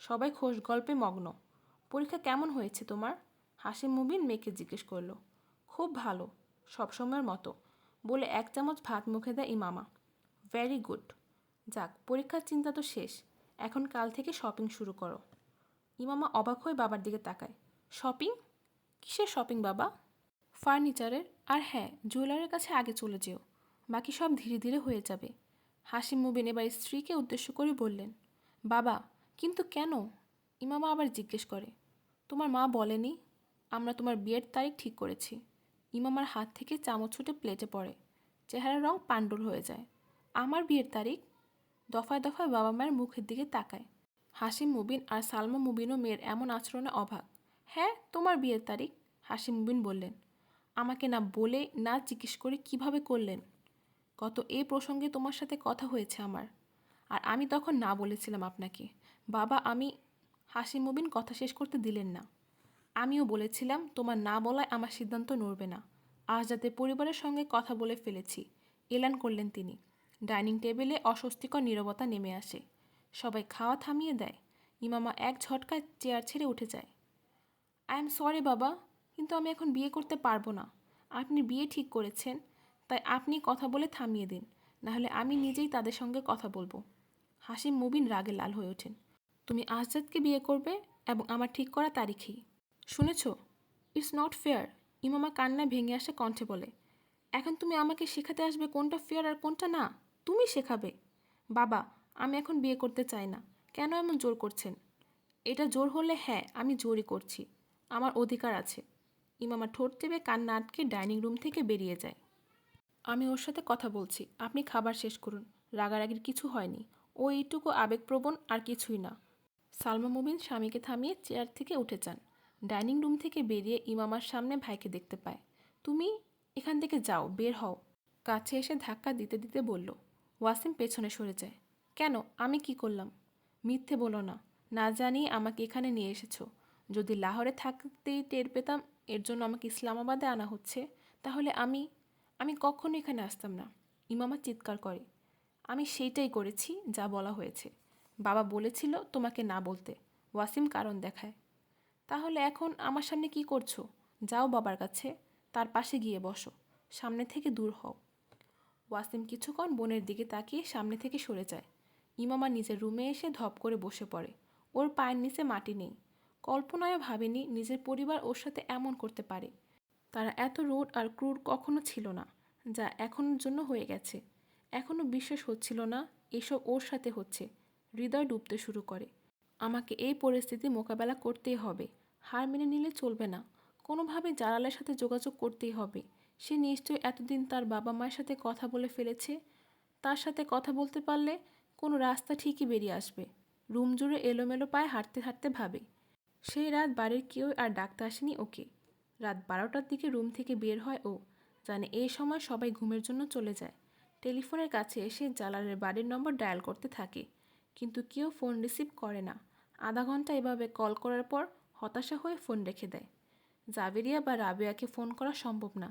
সবাই খোশ গল্পে মগ্ন। পরীক্ষা কেমন হয়েছে তোমার? হাসিম মুবিন মেয়েকে জিজ্ঞেস করলো। খুব ভালো, সবসময়ের মতো, বলে এক চামচ ভাত মুখে দেয় ইমামা। Very good. যাক, পরীক্ষার চিন্তা তো শেষ। এখন কাল থেকে শপিং শুরু করো। ইমামা অবাক হয়ে বাবার দিকে তাকায়। শপিং? কিসের শপিং বাবা? ফার্নিচারের, আর হ্যাঁ, জুয়েলারের কাছে আগে চলে যেও। বাকি সব ধীরে ধীরে হয়ে যাবে। হাসিম মুবিন এবার স্ত্রীকে উদ্দেশ্য করে বললেন। বাবা, কিন্তু কেন? ইমামা আবার জিজ্ঞেস করে। তোমার মা বলেনি? আমরা তোমার বিয়ের তারিখ ঠিক করেছি। ইমামার হাত থেকে চামচ ছুটে প্লেটে পড়ে। চেহারার রং পাণ্ডুর হয়ে যায়। আমার বিয়ের তারিখ? দফায় দফায় বাবা মায়ের মুখের দিকে তাকায়। হাসিম মুবিন আর সালমা মুবিনও মেয়ের এমন আচরণে অবাক। হ্যাঁ, তোমার বিয়ের তারিখ, হাসিম মুবিন বললেন। আমাকে না বলে না জিজ্ঞেস করে কিভাবে করলেন? গত এই প্রসঙ্গে তোমার সাথে কথা হয়েছে আমার, আর আমি তখন না বলেছিলাম আপনাকে। বাবা, আমি। হাসিম মুবিন কথা শেষ করতে দিলেন না। আমিও বলেছিলাম তোমার না বলায় আমার সিদ্ধান্ত নড়বে না। আজ রাতে পরিবারের সঙ্গে কথা বলে ফেলেছি, এলান করলেন তিনি। ডাইনিং টেবিলে অস্বস্তিকর নীরবতা নেমে আসে। সবাই খাওয়া থামিয়ে দেয়। ইমামা এক ঝটকায় চেয়ার ছেড়ে উঠে যায়। আই এম সরি বাবা, কিন্তু আমি এখন বিয়ে করতে পারবো না। আপনি বিয়ে ঠিক করেছেন, তাই আপনি কথা বলে থামিয়ে দিন, নাহলে আমি নিজেই তাদের সঙ্গে কথা বলবো। হাসিম মুবিন রাগে লাল হয়ে ওঠেন। তুমি আজাদকে বিয়ে করবে, এবং আমার ঠিক করা তারিখেই। শুনেছ? ইটস নট ফেয়ার, ইমামা কান্নায় ভেঙে আসে কণ্ঠে বলে। এখন তুমি আমাকে শেখাতে আসবে কোনটা ফেয়ার আর কোনটা না? তুমি শেখাবে? বাবা, আমি এখন বিয়ে করতে চাই না। কেন এমন জোর করছেন? এটা জোর হলে হ্যাঁ, আমি জোরই করছি। আমার অধিকার আছে। ইমামা ঠোঁট চেপে কান্না আটকে ডাইনিং রুম থেকে বেরিয়ে যায়। আমি ওর সাথে কথা বলছি, আপনি খাবার শেষ করুন। রাগারাগির কিছু হয়নি। ও এইটুকু আবেগপ্রবণ আর কিছুই না। সালমা মুবিন স্বামীকে থামিয়ে চেয়ার থেকে উঠে যান। ডাইনিং রুম থেকে বেরিয়ে ইমামার সামনে ভাইকে দেখতে পায়। তুমি এখান থেকে যাও, বের হও। কাছে এসে ধাক্কা দিতে দিতে বলল। ওয়াসিম পেছনে সরে যায়। কেন, আমি কি করলাম? মিথ্যে বলো না। না জানিয়ে আমাকে এখানে নিয়ে এসেছো। যদি লাহোরে থাকতেই টের পেতাম এর জন্য আমাকে ইসলামাবাদে আনা হচ্ছে, তাহলে আমি কখনো এখানে আসতাম না। ইমামা চিৎকার করে। আমি সেইটাই করেছি যা বলা হয়েছে। বাবা বলেছিল তোমাকে না বলতে। ওয়াসিম কারণ দেখায়। তাহলে এখন আমার সামনে কি করছো? যাও বাবার কাছে, তার পাশে গিয়ে বসো। সামনে থেকে দূর হও। ওয়াসিম কিছুক্ষণ বোনের দিকে তাকিয়ে সামনে থেকে সরে যায়। ইমামা নিজের রুমে এসে ধপ করে বসে পড়ে। ওর পায়ের নিচে মাটি নেই। কল্পনায়ও ভাবেনি নিজের পরিবার ওর সাথে এমন করতে পারে। তারা এত রুড আর ক্রুর কখনো ছিল না, যা এখনের জন্য হয়ে গেছে। এখনও বিশ্বাস হচ্ছিল না এসব ওর সাথে হচ্ছে। হৃদয় ডুবতে শুরু করে। আমাকে এই পরিস্থিতি মোকাবেলা করতেই হবে। হার মেনে নিলে চলবে না। কোনোভাবে জালালের সাথে যোগাযোগ করতেই হবে। সে নিশ্চয়ই এতদিন তার বাবা মায়ের সাথে কথা বলে ফেলেছে। তার সাথে কথা বলতে পারলে কোনো রাস্তা ঠিকই বেরিয়ে আসবে। রুম জুড়ে এলোমেলো পায়ে হাঁটতে হাঁটতে ভাবে। সেই রাত বাড়ির কেউ আর ডাকতে আসেনি ওকে। রাত 12টার দিকে রুম থেকে বের হয় ও। জানে এই সময় সবাই ঘুমের জন্য চলে যায়। টেলিফোনের কাছে এসে জালালের বাড়ির নম্বর ডায়াল করতে থাকে, কিন্তু কেউ ফোন রিসিভ করে না। আধা ঘন্টা এভাবে কল করার পর হতাশা হয়ে ফোন রেখে দেয়। জাবেরিয়া বা রাবেয়াকে ফোন করা সম্ভব না,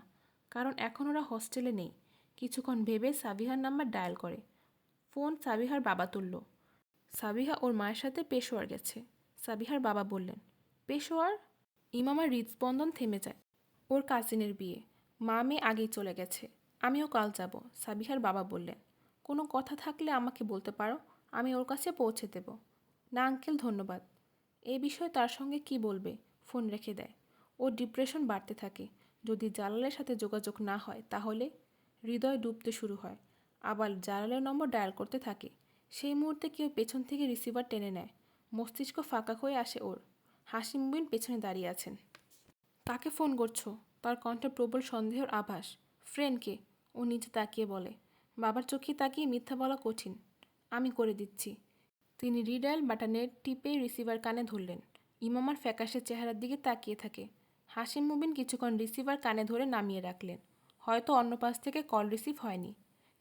কারণ এখন ওরা হস্টেলে নেই। কিছুক্ষণ ভেবে সাবিহার নাম্বার ডায়াল করে। ফোন সাবিহার বাবা তুলল। সাবিহা ওর মায়ের সাথে পেশোয়ার গেছে। সাবিহার বাবা বললেন, পেশোয়ার? ইমামার হৃদস্পন্দন থেমে যায়। ওর কাজিনের বিয়ে। মা মেয়ে আগেই চলে গেছে। আমিও কাল যাব, সাবিহার বাবা বললেন। কোনো কথা থাকলে আমাকে বলতে পারো, আমি ওর কাছে পৌঁছে দেব। না আঙ্কেল, ধন্যবাদ। এই বিষয়ে তার সঙ্গে কি বলবে? ফোন রেখে দেয়। ওর ডিপ্রেশন বাড়তে থাকে। যদি জালালের সাথে যোগাযোগ না হয় তাহলে হৃদয় ডুবতে শুরু হয়। আবার জালালের নম্বর ডায়াল করতে থাকে। সেই মুহূর্তে কেউ পেছন থেকে রিসিভার টেনে নেয়। মস্তিষ্ক ফাঁকা হয়ে আসে ওর। হাসিম মুবিন পেছনে দাঁড়িয়ে আছেন। কাকে ফোন করছো? তার কণ্ঠে প্রবল সন্দেহের আভাস। ফ্রেন্ডকে। ও নিচে তাকিয়ে বলে। বাবার চোখে তাকিয়ে মিথ্যা বলা কঠিন। আমি করে দিচ্ছি। তিনি রিডায়াল বাটনে টিপে রিসিভার কানে ধরলেন। ইমামার ফ্যাকাশে চেহারার দিকে তাকিয়ে থাকে। হাসিম মুবিন কিছুক্ষণ রিসিভার কানে ধরে নামিয়ে রাখলেন। হয়তো অন্য পাশ থেকে কল রিসিভ হয়নি।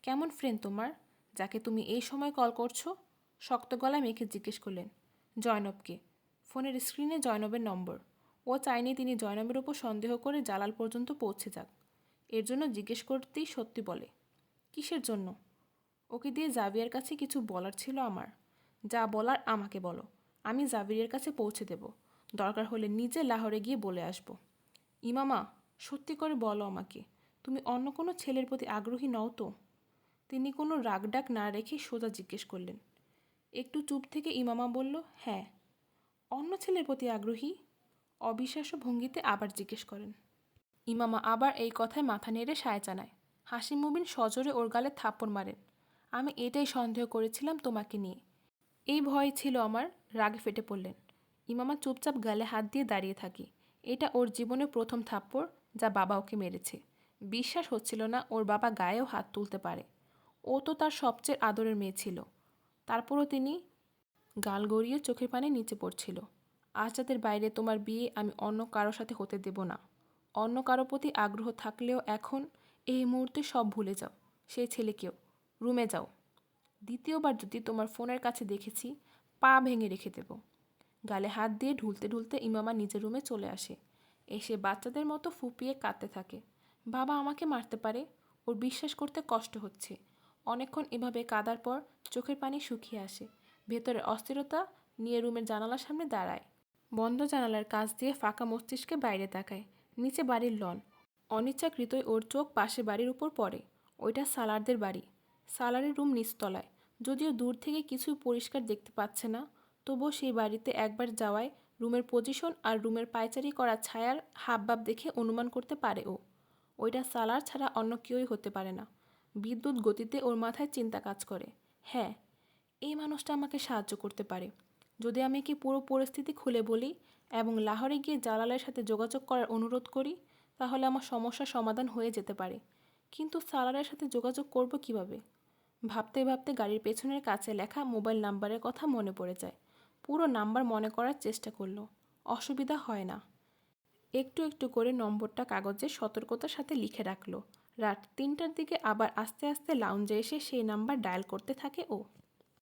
কেমন ফ্রেন্ড তোমার, যাকে তুমি এই সময় কল করছো? শক্ত গলায় মেখে জিজ্ঞেস করলেন। জয়নবকে। ফোনের স্ক্রিনে জয়নবের নম্বর। ও চায়নি তিনি জয়নবের ওপর সন্দেহ করে জালাল পর্যন্ত পৌঁছে যাক। এর জন্য জিজ্ঞেস করতেই সত্যি বলে। কিসের জন্য? ওকে দিয়ে জাভিয়ার কাছে কিছু বলার ছিল আমার। যা বলার আমাকে বলো। আমি জাভিয়ার কাছে পৌঁছে দেব। দরকার হলে নিজে লাহোরে গিয়ে বলে আসব। ইমামা, সত্যি করে বলো আমাকে, তুমি অন্য কোনো ছেলের প্রতি আগ্রহী নও তো? তিনি কোনো রাগডাক না রেখে সোজা জিজ্ঞেস করলেন। একটু চুপ থেকে ইমামা বলল, হ্যাঁ। অন্য ছেলের প্রতি আগ্রহী? অবিশ্বাস্য ভঙ্গিতে আবার জিজ্ঞেস করেন। ইমামা আবার এই কথায় মাথা নেড়ে সায় জানায়। হাসিম মুবিন সজোরে ওর গালে থাপ্পড় মারেন। আমি এটাই সন্দেহ করেছিলাম তোমাকে নিয়ে। এই ভয় ছিল আমার। রাগে ফেটে পড়লেন। ইমামা চুপচাপ গালে হাত দিয়ে দাঁড়িয়ে থাকি। এটা ওর জীবনের প্রথম থাপ্পড় যা বাবা ওকে মেরেছে। বিশ্বাস হচ্ছিল না ওর বাবা গায়েও হাত তুলতে পারে। ও তো তার সবচেয়ে আদরের মেয়ে ছিল। তারপরও তিনি। গাল গড়িয়ে চোখের পানি নিচে পড়ছিল। আজ রাতের বাইরে তোমার বিয়ে আমি অন্য কারোর সাথে হতে দেব না। অন্য কারো প্রতি আগ্রহ থাকলেও এখন এই মুহূর্তে সব ভুলে যাও। সেই ছেলেকেও। রুমে যাও। দ্বিতীয়বার যদি তোমার ফোনের কাছে দেখেছি, পা ভেঙে রেখে দেব। গালে হাত দিয়ে ঢুলতে ঢুলতে ইমামা নিজের রুমে চলে আসে। এসে বাচ্চাদের মতো ফুপিয়ে কাঁদতে থাকে। বাবা আমাকে মারতে পারে, ওর বিশ্বাস করতে কষ্ট হচ্ছে। অনেকক্ষণ এভাবে কাঁদার পর চোখের পানি শুকিয়ে আসে। ভেতরে অস্থিরতা নিয়ে রুমের জানালার সামনে দাঁড়ায়। বন্ধ জানালার কাছ দিয়ে ফাঁকা মস্তিষ্কে বাইরে তাকায়। নিচে বাড়ির লন। অনিচ্ছাকৃতই ওর চোখ পাশে বাড়ির উপর পড়ে। ওইটা সালারদের বাড়ি। সালারের রুম নিচতলায়। যদিও দূর থেকে কিছুই পরিষ্কার দেখতে পাচ্ছে না, তবুও সেই বাড়িতে একবার যাওয়ায় রুমের পজিশন আর রুমের পায়চারি করা ছায়ার হাবভাব দেখে অনুমান করতে পারে ও। ওইটা সালার ছাড়া অন্য কেউই হতে পারে না। বিদ্যুৎ গতিতে ওর মাথায় চিন্তা কাজ করে। হ্যাঁ, এই মানুষটা আমাকে সাহায্য করতে পারে। যদি আমি কি পুরো পরিস্থিতি খুলে বলি এবং লাহোরে গিয়ে জালালের সাথে যোগাযোগ করার অনুরোধ করি, তাহলে আমার সমস্যার সমাধান হয়ে যেতে পারে। কিন্তু সালারের সাথে যোগাযোগ করব কিভাবে? ভাবতে ভাবতে গাড়ির পেছনের কাছে লেখা মোবাইল নাম্বারের কথা মনে পড়ে যায়। পুরো নাম্বার মনে করার চেষ্টা করলো। অসুবিধা হয় না। একটু একটু করে নম্বরটা কাগজে সতর্কতার সাথে লিখে রাখলো। রাত 3টার দিকে আবার আস্তে আস্তে লাউঞ্জে এসে সেই নাম্বার ডায়াল করতে থাকে ও।